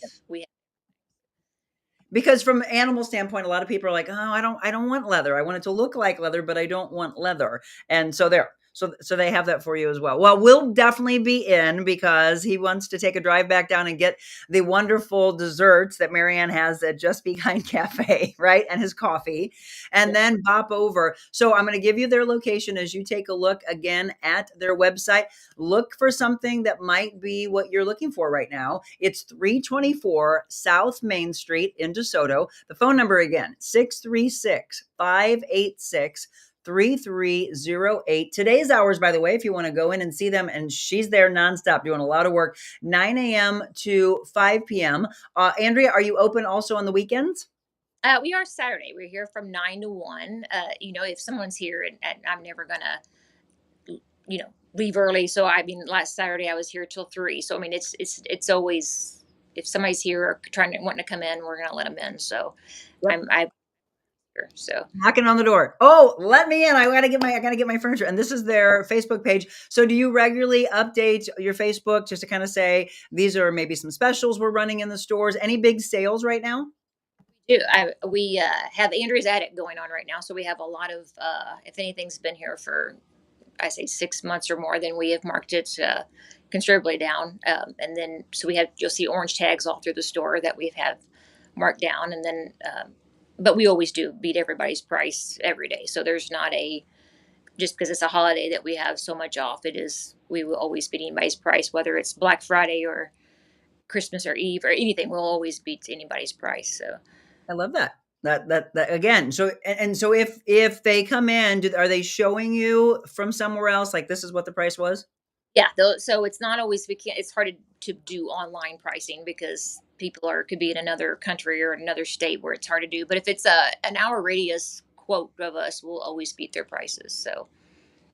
Because from an animal standpoint, a lot of people are like, oh, I don't want leather. I want it to look like leather, but I don't want leather. And so so they have that for you as well. Well, we'll definitely be in because he wants to take a drive back down and get the wonderful desserts that Marianne has at Just Be Kind Cafe, right? And his coffee, and then bop over. So I'm going to give you their location as you take a look again at their website. Look for something that might be what you're looking for right now. It's 324 South Main Street in DeSoto. The phone number again, 636-586 3308. Today's hours, by the way, if you want to go in and see them, and she's there nonstop doing a lot of work, 9 a.m. to 5 p.m. Andrea, are you open also on the weekends? We are Saturday. We're here from 9 to 1. If someone's here, and I'm never going to, leave early. So, I mean, last Saturday I was here till 3. So, I mean, it's always, if somebody's here or wanting to come in, we're going to let them in. So, yep. I'm so knocking on the door. Oh, let me in. I gotta get my furniture. And this is their Facebook page. So do you regularly update your Facebook just to kind of say these are maybe some specials we're running in the stores? Any big sales right now? We have Andrea's Attic going on right now. So we have a lot of if anything's been here for I say 6 months or more, then we have marked it considerably down. And then so you'll see orange tags all through the store that we have marked down. And then but we always do beat everybody's price every day. So there's not just because it's a holiday that we have so much off. We will always beat anybody's price, whether it's Black Friday or Christmas or Eve or anything. We'll always beat anybody's price. So I love that. That again. So so if they come in, are they showing you from somewhere else like this is what the price was? Yeah, though, so it's not always, we can't, it's hard to do online pricing because people could be in another country or another state where it's hard to do. But if it's an hour radius quote of us, we'll always beat their prices. So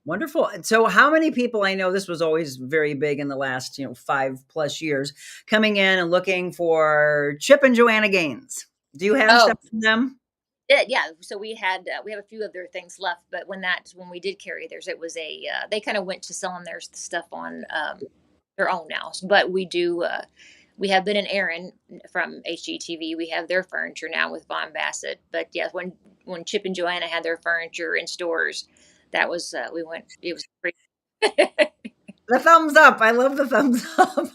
Wonderful. And so how many people, I know this was always very big in the last, 5+ years, coming in and looking for Chip and Joanna Gaines. Do you have stuff from them? yeah. So we have a few of their things left, but when we did carry theirs, it was they kind of went to selling their stuff on their own now. But we have Ben and Aaron from HGTV. We have their furniture now with Von Bassett. But yeah, when Chip and Joanna had their furniture in stores, that was it was pretty. The thumbs up. I love the thumbs up.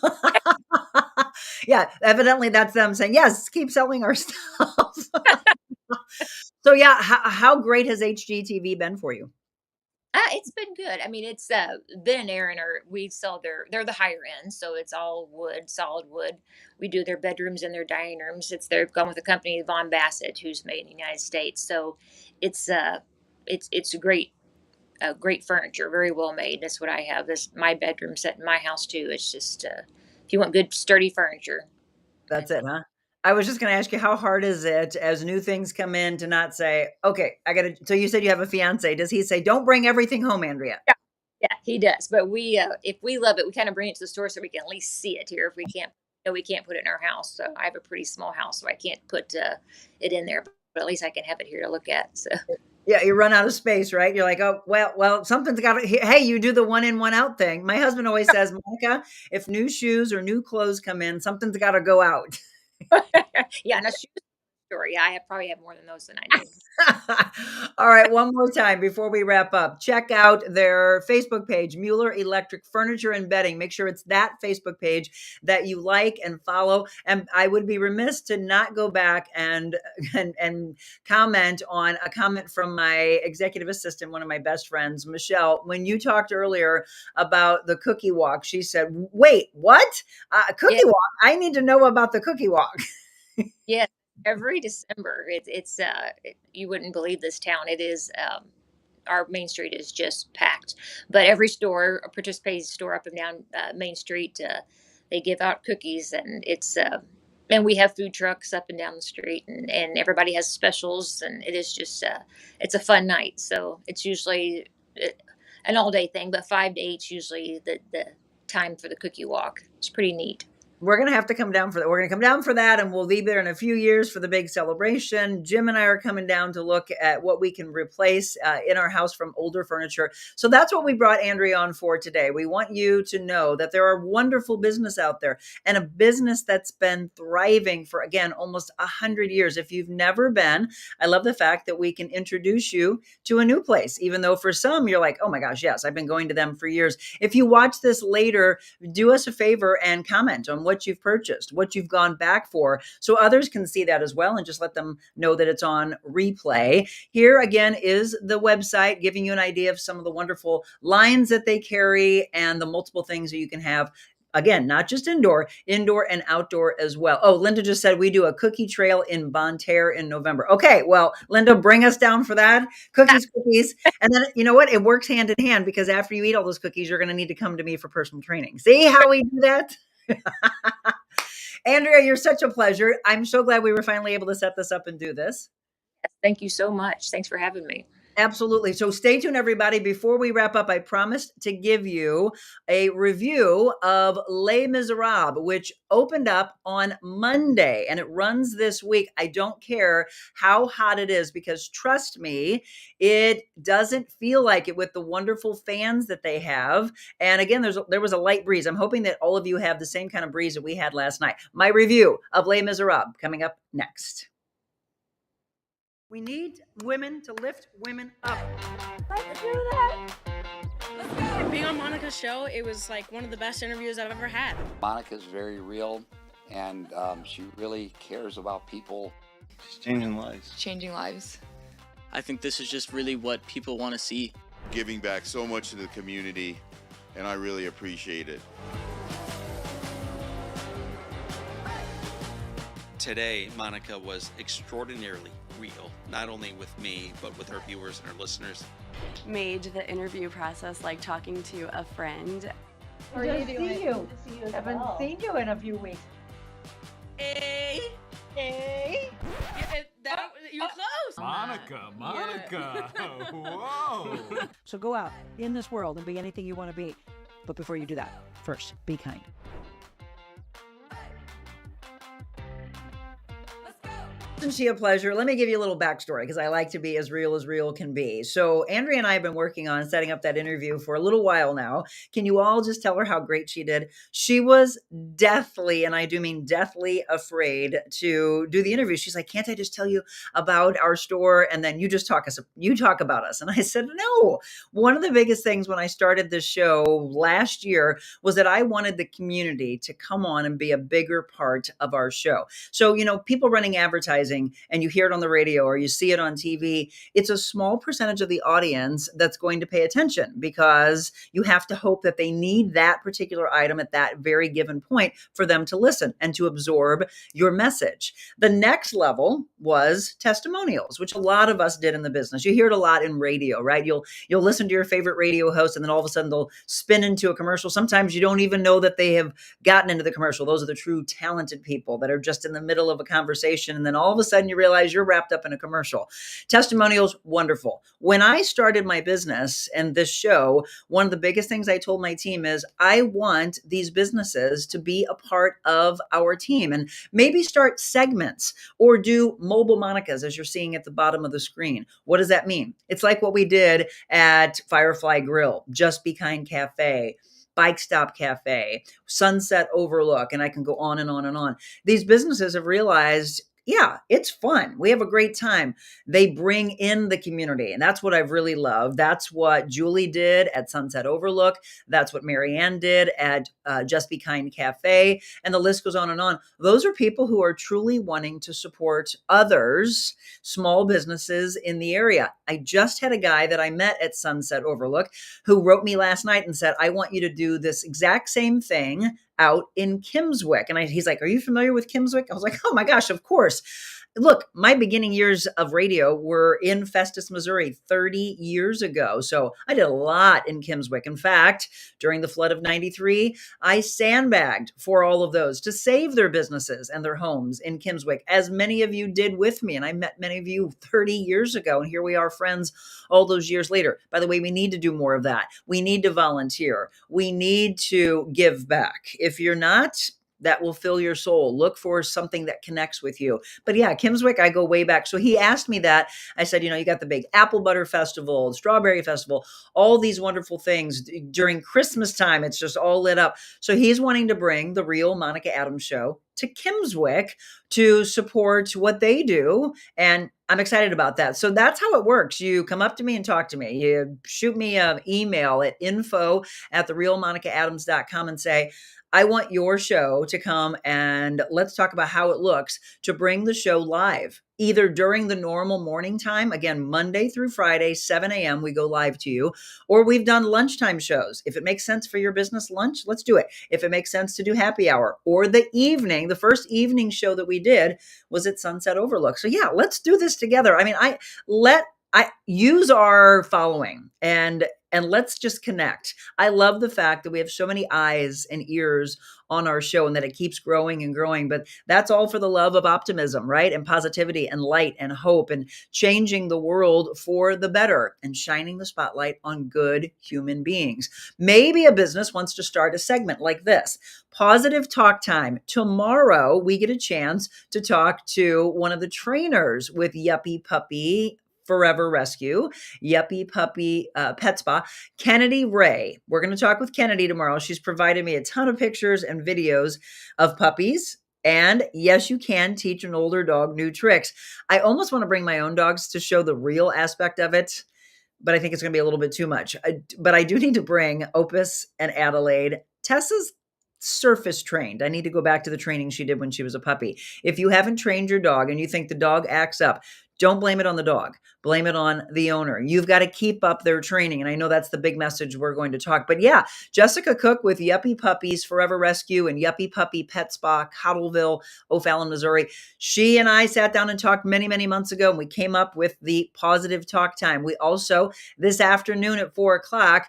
Yeah, evidently that's them saying, yes, keep selling our stuff. So yeah, how great has HGTV been for you? It's been good. I mean, it's Ben and Aaron we sell they're the higher end, so it's all wood, solid wood. We do their bedrooms and their dining rooms. They're gone with a company, Von Bassett, who's made in the United States. So it's a great furniture, very well made. That's what I have. This my bedroom set in my house too. It's just if you want good sturdy furniture. That's it, huh? I was just going to ask you, how hard is it as new things come in to not say, okay, so you said you have a fiance. Does he say, don't bring everything home, Andrea? Yeah, he does. But if we love it, we kind of bring it to the store so we can at least see it here. If we can't put it in our house. So I have a pretty small house, so I can't put it in there, but at least I can have it here to look at. So yeah, you run out of space, right? You're like, oh, well, something's got to, hey, you do the 1 in, 1 out thing. My husband always says, Monica, if new shoes or new clothes come in, something's got to go out. Yeah, no, story. I probably have more than those than I need. All right, one more time before we wrap up. Check out their Facebook page, Mueller Electric Furniture and Bedding. Make sure it's that Facebook page that you like and follow. And I would be remiss to not go back and comment on a comment from my executive assistant, one of my best friends, Michelle. When you talked earlier about the cookie walk, she said, wait, what? Cookie walk? I need to know about the cookie walk. Yeah. Every December, you wouldn't believe this town. It is our Main Street is just packed. But every store, a participating store up and down Main Street, they give out cookies, and and we have food trucks up and down the street, and everybody has specials, and it is just it's a fun night. So it's usually an all day thing, but 5 to 8 is usually the time for the cookie walk. It's pretty neat. We're going to have to come down for that. We're going to come down for that, and we'll be there in a few years for the big celebration. Jim and I are coming down to look at what we can replace in our house from older furniture. So that's what we brought Andrea on for today. We want you to know that there are wonderful business out there, and a business that's been thriving for, again, almost 100 years. If you've never been, I love the fact that we can introduce you to a new place, even though for some you're like, oh my gosh, yes, I've been going to them for years. If you watch this later, do us a favor and comment on what you've purchased, what you've gone back for, so others can see that as well, and just let them know that it's on replay. Here again is the website, giving you an idea of some of the wonderful lines that they carry and the multiple things that you can have. Again, not just indoor and outdoor as well. Oh, Linda just said we do a cookie trail in Bonne Terre in November. Okay, well, Linda, bring us down for that. Cookies. And then, you know what? It works hand in hand, because after you eat all those cookies, you're going to need to come to me for personal training. See how we do that? Andrea, you're such a pleasure. I'm so glad we were finally able to set this up and do this. Thank you so much. Thanks for having me. Absolutely. So stay tuned, everybody. Before we wrap up, I promised to give you a review of Les Miserables, which opened up on Monday, and it runs this week. I don't care how hot it is, because trust me, it doesn't feel like it with the wonderful fans that they have. And again, there was a light breeze. I'm hoping that all of you have the same kind of breeze that we had last night. My review of Les Miserables coming up next. We need women to lift women up. Let's do that. Let's go. Being on Monica's show, it was like one of the best interviews I've ever had. Monica's very real, and she really cares about people. She's changing lives. Changing lives. I think this is just really what people want to see. Giving back so much to the community, and I really appreciate it. Today, Monica was extraordinarily real, not only with me, but with her viewers and her listeners. Made the interview process like talking to a friend. How are you doing? See you. Good to see you as Haven't well. seen you in a few weeks. Hey. You're close. Monica. Whoa. So go out in this world and be anything you want to be. But before you do that, first, be kind. Isn't she a pleasure? Let me give you a little backstory because I like to be as real can be. So Andrea and I have been working on setting up that interview for a little while now. Can you all just tell her how great she did? She was deathly, and I do mean deathly, afraid to do the interview. She's like, can't I just tell you about our store and then you talk about us? And I said, no. One of the biggest things when I started this show last year was that I wanted the community to come on and be a bigger part of our show. So, people running advertising, and you hear it on the radio or you see it on TV, it's a small percentage of the audience that's going to pay attention because you have to hope that they need that particular item at that very given point for them to listen and to absorb your message. The next level was testimonials, which a lot of us did in the business. You hear it a lot in radio, right? You'll listen to your favorite radio host and then all of a sudden they'll spin into a commercial. Sometimes you don't even know that they have gotten into the commercial. Those are the true talented people that are just in the middle of a conversation and then all of a sudden you realize you're wrapped up in a commercial. Testimonials, wonderful. When I started my business and this show, one of the biggest things I told my team is I want these businesses to be a part of our team and maybe start segments or do mobile Monicas as you're seeing at the bottom of the screen. What does that mean? It's like what we did at Firefly Grill, Just Be Kind Cafe, Bike Stop Cafe, Sunset Overlook, and I can go on and on and on. These businesses have realized, yeah, it's fun. We have a great time. They bring in the community. And that's what I've really loved. That's what Julie did at Sunset Overlook. That's what Marianne did at Just Be Kind Cafe. And the list goes on and on. Those are people who are truly wanting to support others, small businesses in the area. I just had a guy that I met at Sunset Overlook who wrote me last night and said, I want you to do this exact same thing out in Kimmswick. And he's like, are you familiar with Kimmswick? I was like, oh my gosh, of course. Look, my beginning years of radio were in Festus, Missouri 30 years ago. So I did a lot in Kimmswick. In fact, during the flood of 93, I sandbagged for all of those to save their businesses and their homes in Kimmswick, as many of you did with me. And I met many of you 30 years ago. And here we are, friends, all those years later. By the way, we need to do more of that. We need to volunteer. We need to give back. If you're not, that will fill your soul. Look for something that connects with you. But yeah, Kimmswick, I go way back. So he asked me that. I said, you got the big Apple Butter Festival, Strawberry Festival, all these wonderful things. During Christmas time, it's just all lit up. So he's wanting to bring the Real Monica Adams Show to Kimmswick to support what they do. And I'm excited about that. So that's how it works. You come up to me and talk to me. You shoot me an email at info@TheRealMonicaAdams.com and say, I want your show to come and let's talk about how it looks to bring the show live, either during the normal morning time, again, Monday through Friday, 7 a.m., we go live to you, or we've done lunchtime shows. If it makes sense for your business lunch, let's do it. If it makes sense to do happy hour or the evening, the first evening show that we did was at Sunset Overlook. So yeah, let's do this together. I mean, I use our following and let's just connect. I love the fact that we have so many eyes and ears on our show and that it keeps growing and growing, but that's all for the love of optimism, right? And positivity and light and hope and changing the world for the better and shining the spotlight on good human beings. Maybe a business wants to start a segment like this. Positive Talk Time. Tomorrow, we get a chance to talk to one of the trainers with Yuppie Puppy Forever Rescue, Yuppie Puppy Pet Spa, Kennedy Ray. We're going to talk with Kennedy tomorrow. She's provided me a ton of pictures and videos of puppies. And yes, you can teach an older dog new tricks. I almost want to bring my own dogs to show the real aspect of it, but I think it's going to be a little bit too much. But I do need to bring Opus and Adelaide. Tessa's surface trained. I need to go back to the training she did when she was a puppy. If you haven't trained your dog and you think the dog acts up, Don't blame it on the dog. Blame it on the owner. You've got to keep up their training. And I know that's the big message we're going to talk. But yeah, Jessica Cook with Yuppie Puppies Forever Rescue and Yuppie Puppy Pet Spa, Cottleville, O'Fallon, Missouri. She and I sat down and talked many, many months ago, and we came up with the positive talk time. We also, this afternoon at 4:00,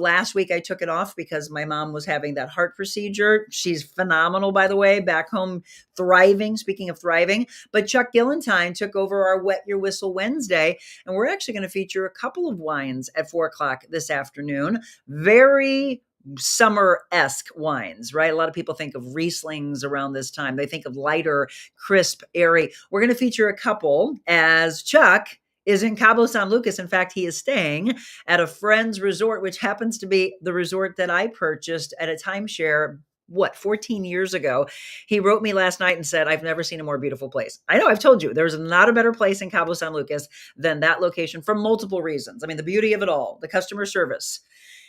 last week I took it off because my mom was having that heart procedure. She's phenomenal, by the way, back home, thriving. Speaking of thriving, but Chuck Gillentine took over our Wet Your Whistle Wednesday, and we're actually going to feature a couple of wines at 4:00 this afternoon. Very summer-esque wines, right? A lot of people think of Rieslings around this time. They think of lighter, crisp, airy. We're going to feature a couple as Chuck is in Cabo San Lucas. In fact, he is staying at a friend's resort, which happens to be the resort that I purchased at a timeshare 14 years ago. He wrote me last night and said, I've never seen a more beautiful place. I know I've told you there's not a better place in Cabo San Lucas than that location for multiple reasons. I mean, the beauty of it all, the customer service.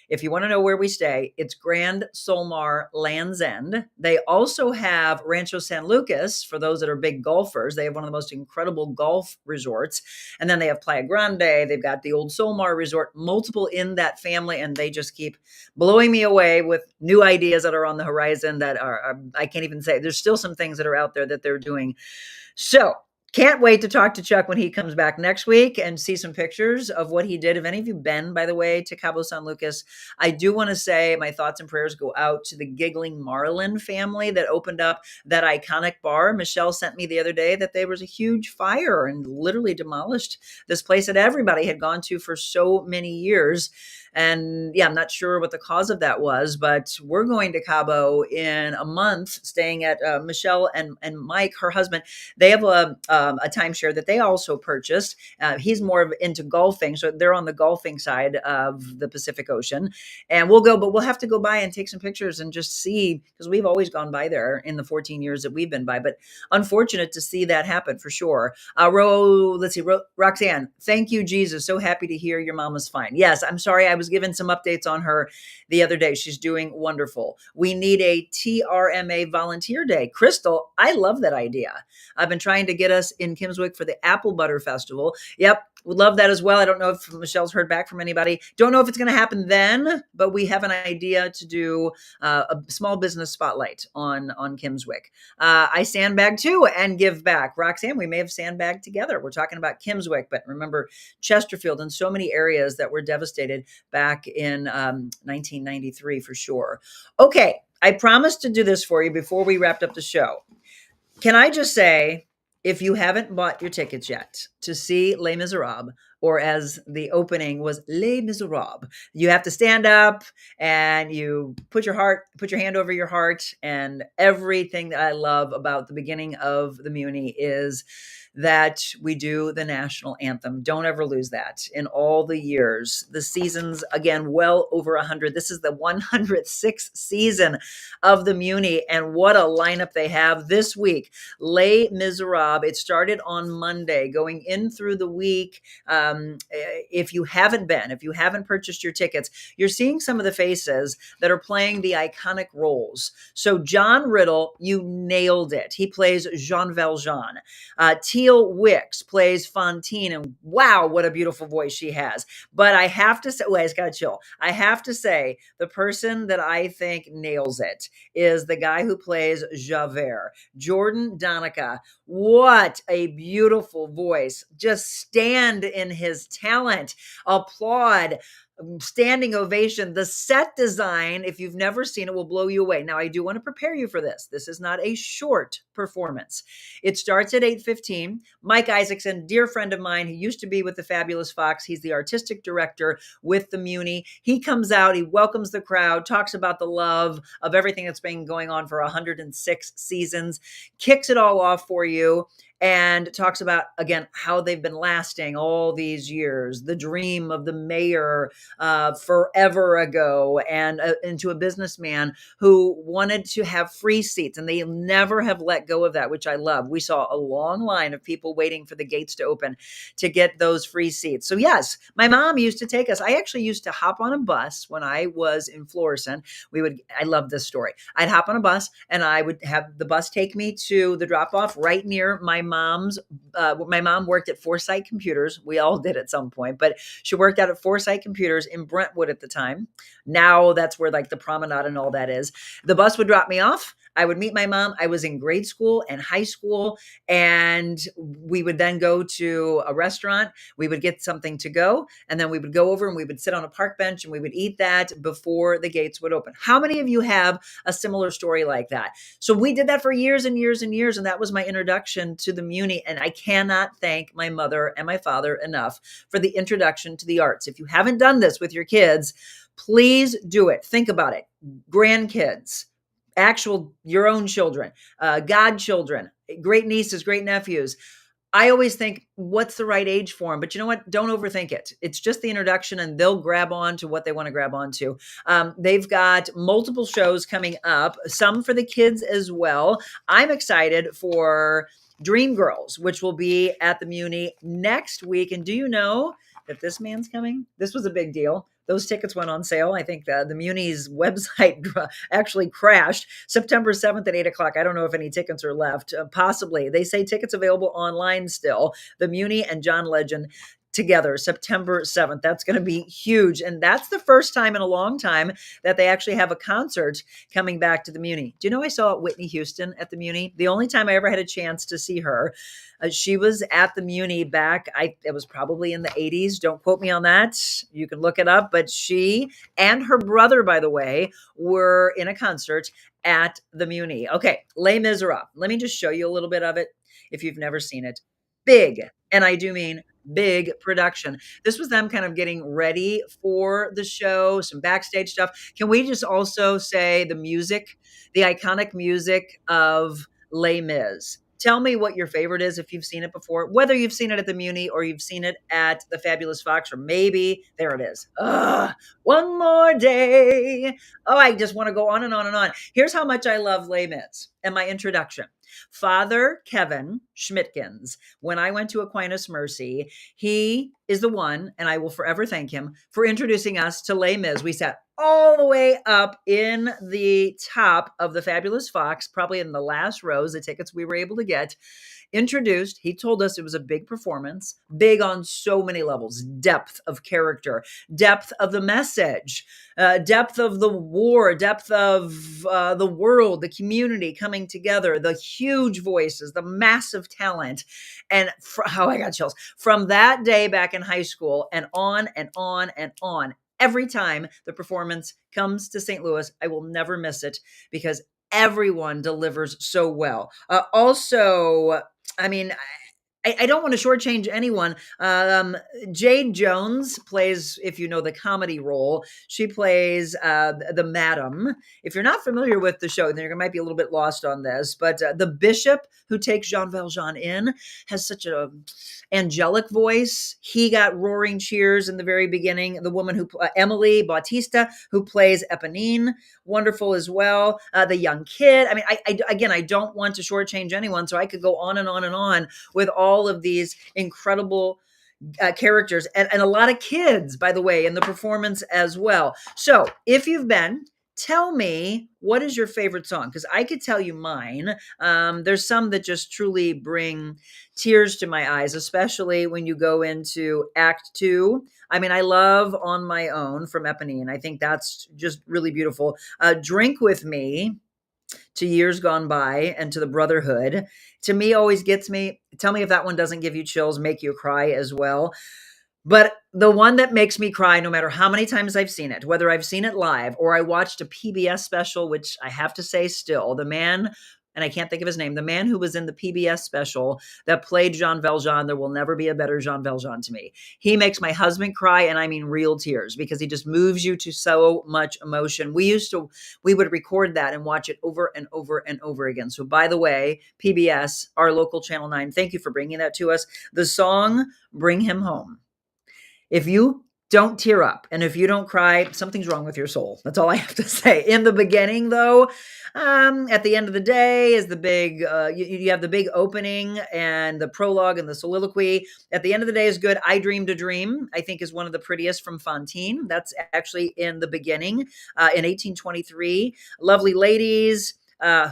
If you want to know where we stay, it's Grand Solmar Land's End. They also have Rancho San Lucas for those that are big golfers. They have one of the most incredible golf resorts. And then they have Playa Grande. They've got the old Solmar Resort, multiple in that family. And they just keep blowing me away with new ideas that are on the horizon that are I can't even say. There's still some things that are out there that they're doing. So can't wait to talk to Chuck when he comes back next week and see some pictures of what he did. Have any of you been, by the way, to Cabo San Lucas? I do want to say my thoughts and prayers go out to the Giggling Marlin family that opened up that iconic bar. Michelle sent me the other day that there was a huge fire and literally demolished this place that everybody had gone to for so many years. And yeah, I'm not sure what the cause of that was, but we're going to Cabo in a month, staying at Michelle and Mike, her husband. They have a timeshare that they also purchased. He's more into golfing, so they're on the golfing side of the Pacific Ocean. And we'll go, but we'll have to go by and take some pictures and just see, because we've always gone by there in the 14 years that we've been by. But unfortunate to see that happen for sure. Roxanne, thank you, Jesus. So happy to hear your mama's fine. Yes, I'm sorry. I was given some updates on her the other day. She's doing wonderful. We need a TRMA volunteer day. Crystal, I love that idea. I've been trying to get us in Kimmswick for the Apple Butter Festival. Yep. Would love that as well. I don't know if Michelle's heard back from anybody. Don't know if it's going to happen then, but we have an idea to do a small business spotlight on Kimmswick. I sandbag too and give back. Roxanne, we may have sandbagged together. We're talking about Kimmswick, but remember Chesterfield and so many areas that were devastated back in 1993 for sure. Okay, I promised to do this for you before we wrapped up the show. Can I just say, if you haven't bought your tickets yet to see Les Miserables, or as the opening was Les Miserables, you have to stand up and you put your hand over your heart. And everything that I love about the beginning of the Muny is that we do the national anthem. Don't ever lose that. In all the years, the seasons, again, well over 100. This is the 106th season of the Muny, and what a lineup they have this week. Les Miserables. It started on Monday, going in through the week. If you haven't purchased your tickets, you're seeing some of the faces that are playing the iconic roles. So John Riddle, you nailed it. He plays Jean Valjean. Teal Wicks plays Fantine, and wow, what a beautiful voice she has. But I have to say, I just got to chill. I have to say, the person that I think nails it is the guy who plays Javert, Jordan Donica. What a beautiful voice. Just stand in his talent. Applaud. Standing ovation. The set design, if you've never seen it, will blow you away. Now, I do want to prepare you for this. This is not a short performance. It starts at 8:15. Mike Isaacson, dear friend of mine, who used to be with the Fabulous Fox. He's the artistic director with the Muny. He comes out, he welcomes the crowd, talks about the love of everything that's been going on for 106 seasons, kicks it all off for you, and talks about, again, how they've been lasting all these years, the dream of the mayor forever ago, and into a businessman who wanted to have free seats, and they never have let go of that, which I love. We saw a long line of people waiting for the gates to open to get those free seats. So yes, my mom used to take us. I actually used to hop on a bus when I was in Florissant. I love this story. I'd hop on a bus and I would have the bus take me to the drop off right near my mom's. My mom worked at Foresight Computers. We all did at some point, but she worked out at Foresight Computers in Brentwood at the time. Now that's where like the promenade and all that is. The bus would drop me off. I would meet my mom. I was in grade school and high school, and we would then go to a restaurant. We would get something to go, and then we would go over and we would sit on a park bench and we would eat that before the gates would open. How many of you have a similar story like that? So we did that for years and years and years, and that was my introduction to the Muny. And I cannot thank my mother and my father enough for the introduction to the arts. If you haven't done this with your kids, please do it. Think about it. Grandkids, your own children, godchildren, great nieces, great nephews. I always think, what's the right age for them? But you know what? Don't overthink it. It's just the introduction, and they'll grab on to what they want to grab onto. They've got multiple shows coming up, some for the kids as well. I'm excited for Dreamgirls, which will be at the Muny next week. And do you know that this man's coming? This was a big deal. Those tickets went on sale. I think the Muny's website actually crashed September 7th at 8 o'clock. I don't know if any tickets are left. Possibly. They say tickets available online still. The Muny and John Legend together, September 7th. That's going to be huge. And that's the first time in a long time that they actually have a concert coming back to the Muny. Do you know I saw Whitney Houston at the Muny? The only time I ever had a chance to see her. She was at the Muny back, it was probably in the 80s. Don't quote me on that. You can look it up. But she and her brother, by the way, were in a concert at the Muny. Okay, Les Miserables. Let me just show you a little bit of it if you've never seen it. Big, and I do mean big production. This was them kind of getting ready for the show, some backstage stuff. Can we just also say the music, the iconic music of Les Mis? Tell me what your favorite is if you've seen it before, whether you've seen it at the Muny or you've seen it at the Fabulous Fox, or maybe, there it is. One more day. Oh, I just want to go on and on and on. Here's how much I love Les Mis and my introduction. Father Kevin Schmidtkins, when I went to Aquinas Mercy, he is the one, and I will forever thank him for introducing us to Les Mis. We sat all the way up in the top of the Fabulous Fox, probably in the last rows, the tickets we were able to get. Introduced, he told us it was a big performance, big on so many levels: depth of character, depth of the message, depth of the war, depth of the world, the community coming together, the huge voices, the massive talent. And how I got chills from that day back in high school and on and on and on. Every time the performance comes to St. Louis, I will never miss it because everyone delivers so well. Also, I mean, I don't want to shortchange anyone. Jade Jones plays, if you know the comedy role, she plays the madam. If you're not familiar with the show, then you might be a little bit lost on this. But the bishop who takes Jean Valjean in has such a angelic voice. He got roaring cheers in the very beginning. The woman who Emily Bautista, who plays Eponine, wonderful as well. The young kid. I mean, I don't want to shortchange anyone, so I could go on and on and on with all of these incredible characters and a lot of kids, by the way, in the performance as well. So if you've been, tell me, what is your favorite song? Because I could tell you mine. There's some that just truly bring tears to my eyes, especially when you go into Act 2. I mean, I love On My Own from Eponine. I think that's just really beautiful. Drink With Me, To Years Gone By, and To the Brotherhood, to me always gets me. Tell me if that one doesn't give you chills, make you cry as well. But the one that makes me cry, no matter how many times I've seen it, whether I've seen it live or I watched a PBS special, which I have to say still, the man, and I can't think of his name, the man who was in the PBS special that played Jean Valjean, there will never be a better Jean Valjean to me. He makes my husband cry, and I mean real tears, because he just moves you to so much emotion. We would record that and watch it over and over and over again. So by the way, PBS, our local Channel 9, thank you for bringing that to us. The song, Bring Him Home. If you don't tear up. And if you don't cry, something's wrong with your soul. That's all I have to say. In the beginning, though, at the end of the day is the big, you have the big opening and the prologue and the soliloquy. At the end of the day is good. I Dreamed a Dream, I think, is one of the prettiest from Fontaine. That's actually in the beginning in 1823. Lovely Ladies.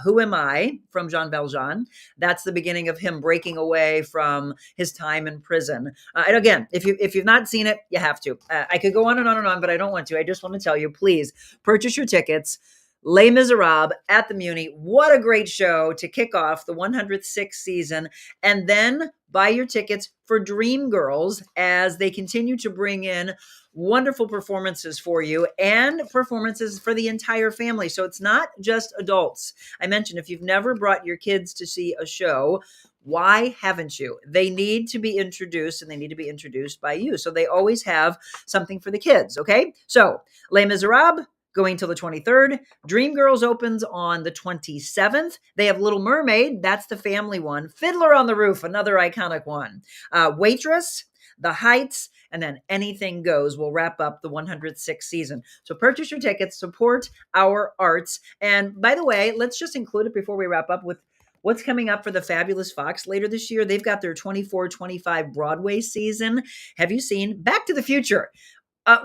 Who Am I from Jean Valjean. That's the beginning of him breaking away from his time in prison. And again, if you've not seen it, you have to. I could go on and on and on, but I don't want to. I just want to tell you, please purchase your tickets. Les Miserables at the Muny. What a great show to kick off the 106th season. And then buy your tickets for Dreamgirls as they continue to bring in wonderful performances for you and performances for the entire family. So it's not just adults. I mentioned if you've never brought your kids to see a show, why haven't you? They need to be introduced, and they need to be introduced by you. So they always have something for the kids. Okay. So Les Miserables, going till the 23rd. Dreamgirls opens on the 27th. They have Little Mermaid. That's the family one. Fiddler on the Roof, another iconic one. Waitress, The Heights, and then Anything Goes will wrap up the 106th season. So purchase your tickets, support our arts. And by the way, let's just include it before we wrap up with what's coming up for the Fabulous Fox later this year. They've got their 24-25 Broadway season. Have you seen Back to the Future?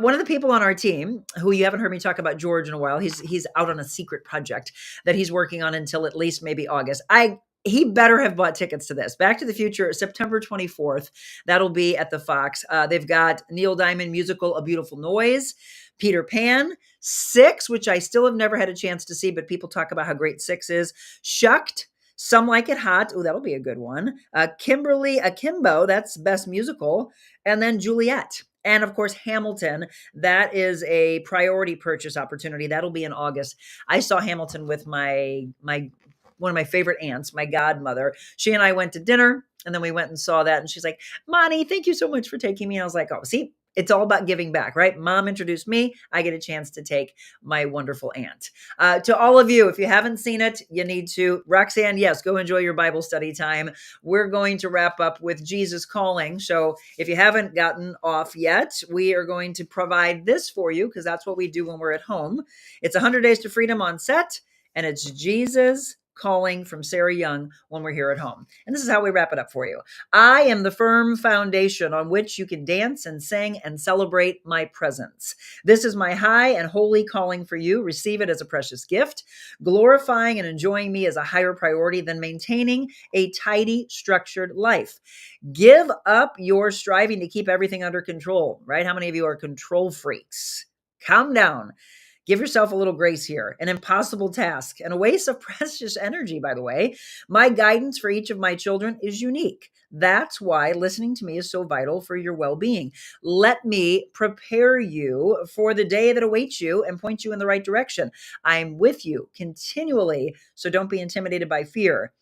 One of the people on our team, who you haven't heard me talk about, George, in a while, he's out on a secret project that he's working on until at least maybe August. He better have bought tickets to this. Back to the Future, September 24th. That'll be at the Fox. They've got Neil Diamond musical, A Beautiful Noise, Peter Pan, Six, which I still have never had a chance to see, but people talk about how great Six is. Shucked, Some Like It Hot. Oh, that'll be a good one. Kimberly Akimbo, that's Best Musical. And then Juliet. And of course, Hamilton, that is a priority purchase opportunity. That'll be in August. I saw Hamilton with my one of my favorite aunts, my godmother. She and I went to dinner, and then we went and saw that. And she's like, Monty, thank you so much for taking me. And I was like, oh, see, it's all about giving back, right? Mom introduced me. I get a chance to take my wonderful aunt. To all of you, if you haven't seen it, you need to. Roxanne, yes, go enjoy your Bible study time. We're going to wrap up with Jesus Calling. So if you haven't gotten off yet, we are going to provide this for you because that's what we do when we're at home. It's 100 Days to Freedom on set, and it's Jesus Calling from Sarah Young when we're here at home. And this is how we wrap it up for you. I am the firm foundation on which you can dance and sing and celebrate my presence. This is my high and holy calling for you. Receive it as a precious gift. Glorifying and enjoying me as a higher priority than maintaining a tidy, structured life. Give up your striving to keep everything under control, right? How many of you are control freaks? Calm down. Give yourself a little grace here. An impossible task and a waste of precious energy, by the way. My guidance for each of my children is unique. That's why listening to me is so vital for your well-being. Let me prepare you for the day that awaits you and point you in the right direction. I'm with you continually, so don't be intimidated by fear.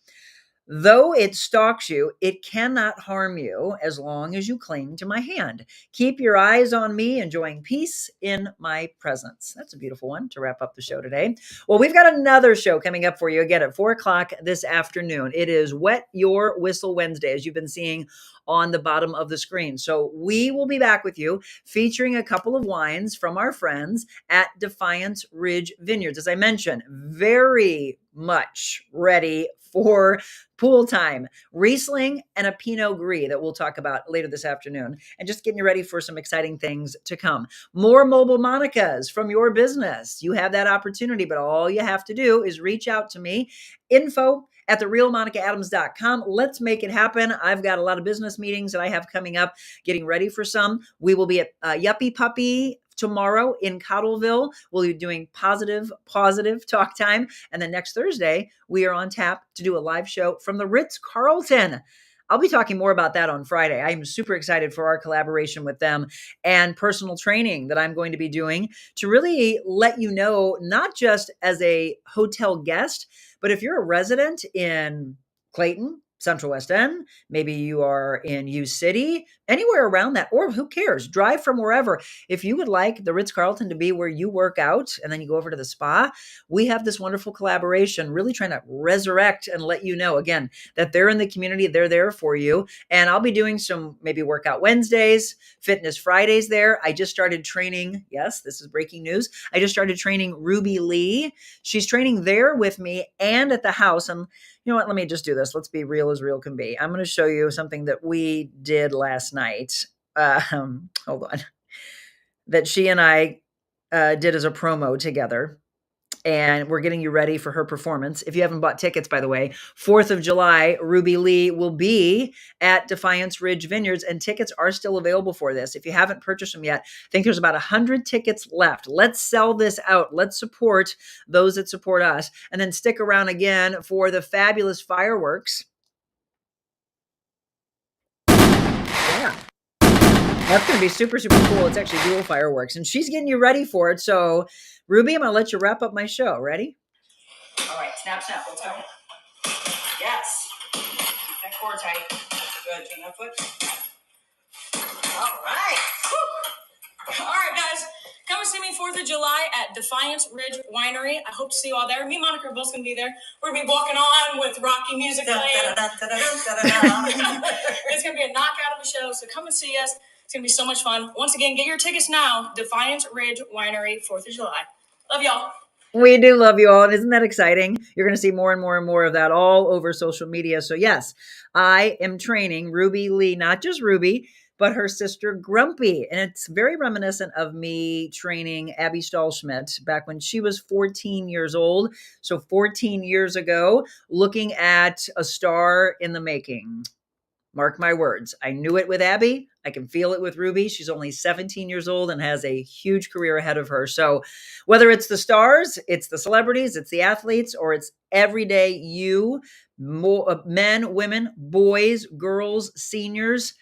Though it stalks you, it cannot harm you as long as you cling to my hand. Keep your eyes on me, enjoying peace in my presence. That's a beautiful one to wrap up the show today. Well, we've got another show coming up for you again at 4:00 this afternoon. It is Wet Your Whistle Wednesday, as you've been seeing on the bottom of the screen. So we will be back with you featuring a couple of wines from our friends at Defiance Ridge Vineyards. As I mentioned, very much ready for pool time, Riesling and a Pinot Gris that we'll talk about later this afternoon, and just getting you ready for some exciting things to come. More mobile Monicas from your business. You have that opportunity, but all you have to do is reach out to me. info@TheRealMonicaAdams.com. Let's make it happen. I've got a lot of business meetings that I have coming up, getting ready for some. We will be at Yuppie Puppy tomorrow in Cottleville. We'll be doing positive talk time. And then next Thursday, we are on tap to do a live show from the Ritz-Carlton. I'll be talking more about that on Friday. I'm super excited for our collaboration with them and personal training that I'm going to be doing to really let you know, not just as a hotel guest, but if you're a resident in Clayton, Central West End. Maybe you are in U City, anywhere around that, or who cares? Drive from wherever. If you would like the Ritz-Carlton to be where you work out and then you go over to the spa, we have this wonderful collaboration, really trying to resurrect and let you know again that they're in the community, they're there for you. And I'll be doing some maybe workout Wednesdays, fitness Fridays there. I just started training. Yes, this is breaking news. I just started training Ruby Lee. She's training there with me and at the house. And you know what? Let me just do this. Let's be real as real can be. I'm going to show you something that we did last night. Hold on. That she and I did as a promo together. And we're getting you ready for her performance. If you haven't bought tickets, by the way, 4th of July, Ruby Lee will be at Defiance Ridge Vineyards, and tickets are still available for this. If you haven't purchased them yet, I think there's about 100 tickets left. Let's sell this out. Let's support those that support us. And then stick around again for the fabulous fireworks. Yeah. That's going to be super, super cool. It's actually dual fireworks, and she's getting you ready for it. So, Ruby, I'm going to let you wrap up my show. Ready? All right. Snap, snap. Let's go. Yes. Keep that core tight. Good. Turn that foot. All right. All right, guys. Come and see me 4th of July at Defiance Ridge Winery. I hope to see you all there. Me and Monica are both going to be there. We're going to be walking on with Rocky music playing. It's going to be a knockout of a show, so come and see us. It's going to be so much fun. Once again, get your tickets now. Defiance Ridge Winery, 4th of July. Love y'all. We do love you all. And isn't that exciting? You're going to see more and more and more of that all over social media. So yes, I am training Ruby Lee, not just Ruby, but her sister Grumpy. And it's very reminiscent of me training Abby Stahlschmidt back when she was 14 years old. So 14 years ago, looking at a star in the making. Mark my words. I knew it with Abby. I can feel it with Ruby. She's only 17 years old and has a huge career ahead of her. So whether it's the stars, it's the celebrities, it's the athletes, or it's everyday you, men, women, boys, girls, seniors,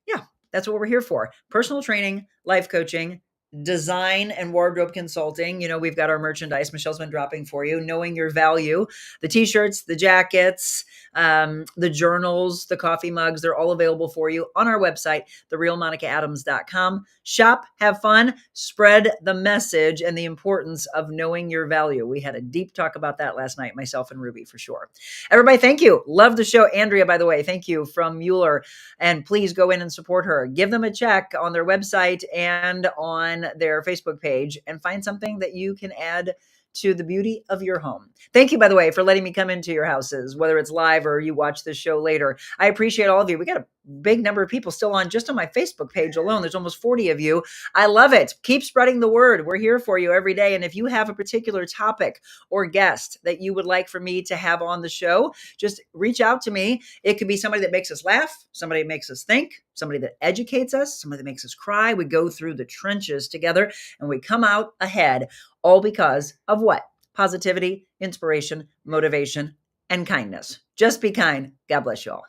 yeah, that's what we're here for. Personal training, life coaching, design and wardrobe consulting. You know, we've got our merchandise Michelle's been dropping for you, knowing your value, the t-shirts, the jackets, the journals, the coffee mugs, they're all available for you on our website, TheRealMonicaAdams.com. Shop, have fun, spread the message and the importance of knowing your value. We had a deep talk about that last night, myself and Ruby for sure. Everybody, thank you. Love the show. Andrea, by the way, thank you from Mueller. And please go in and support her. Give them a check on their website and on their Facebook page and find something that you can add to the beauty of your home. Thank you, by the way, for letting me come into your houses, whether it's live or you watch this show later. I appreciate all of you. We got a big number of people still on just on my Facebook page alone. There's almost 40 of you. I love it. Keep spreading the word. We're here for you every day. And if you have a particular topic or guest that you would like for me to have on the show, just reach out to me. It could be somebody that makes us laugh, somebody that makes us think, somebody that educates us, somebody that makes us cry. We go through the trenches together and we come out ahead, all because of what? Positivity, inspiration, motivation, and kindness. Just be kind. God bless you all.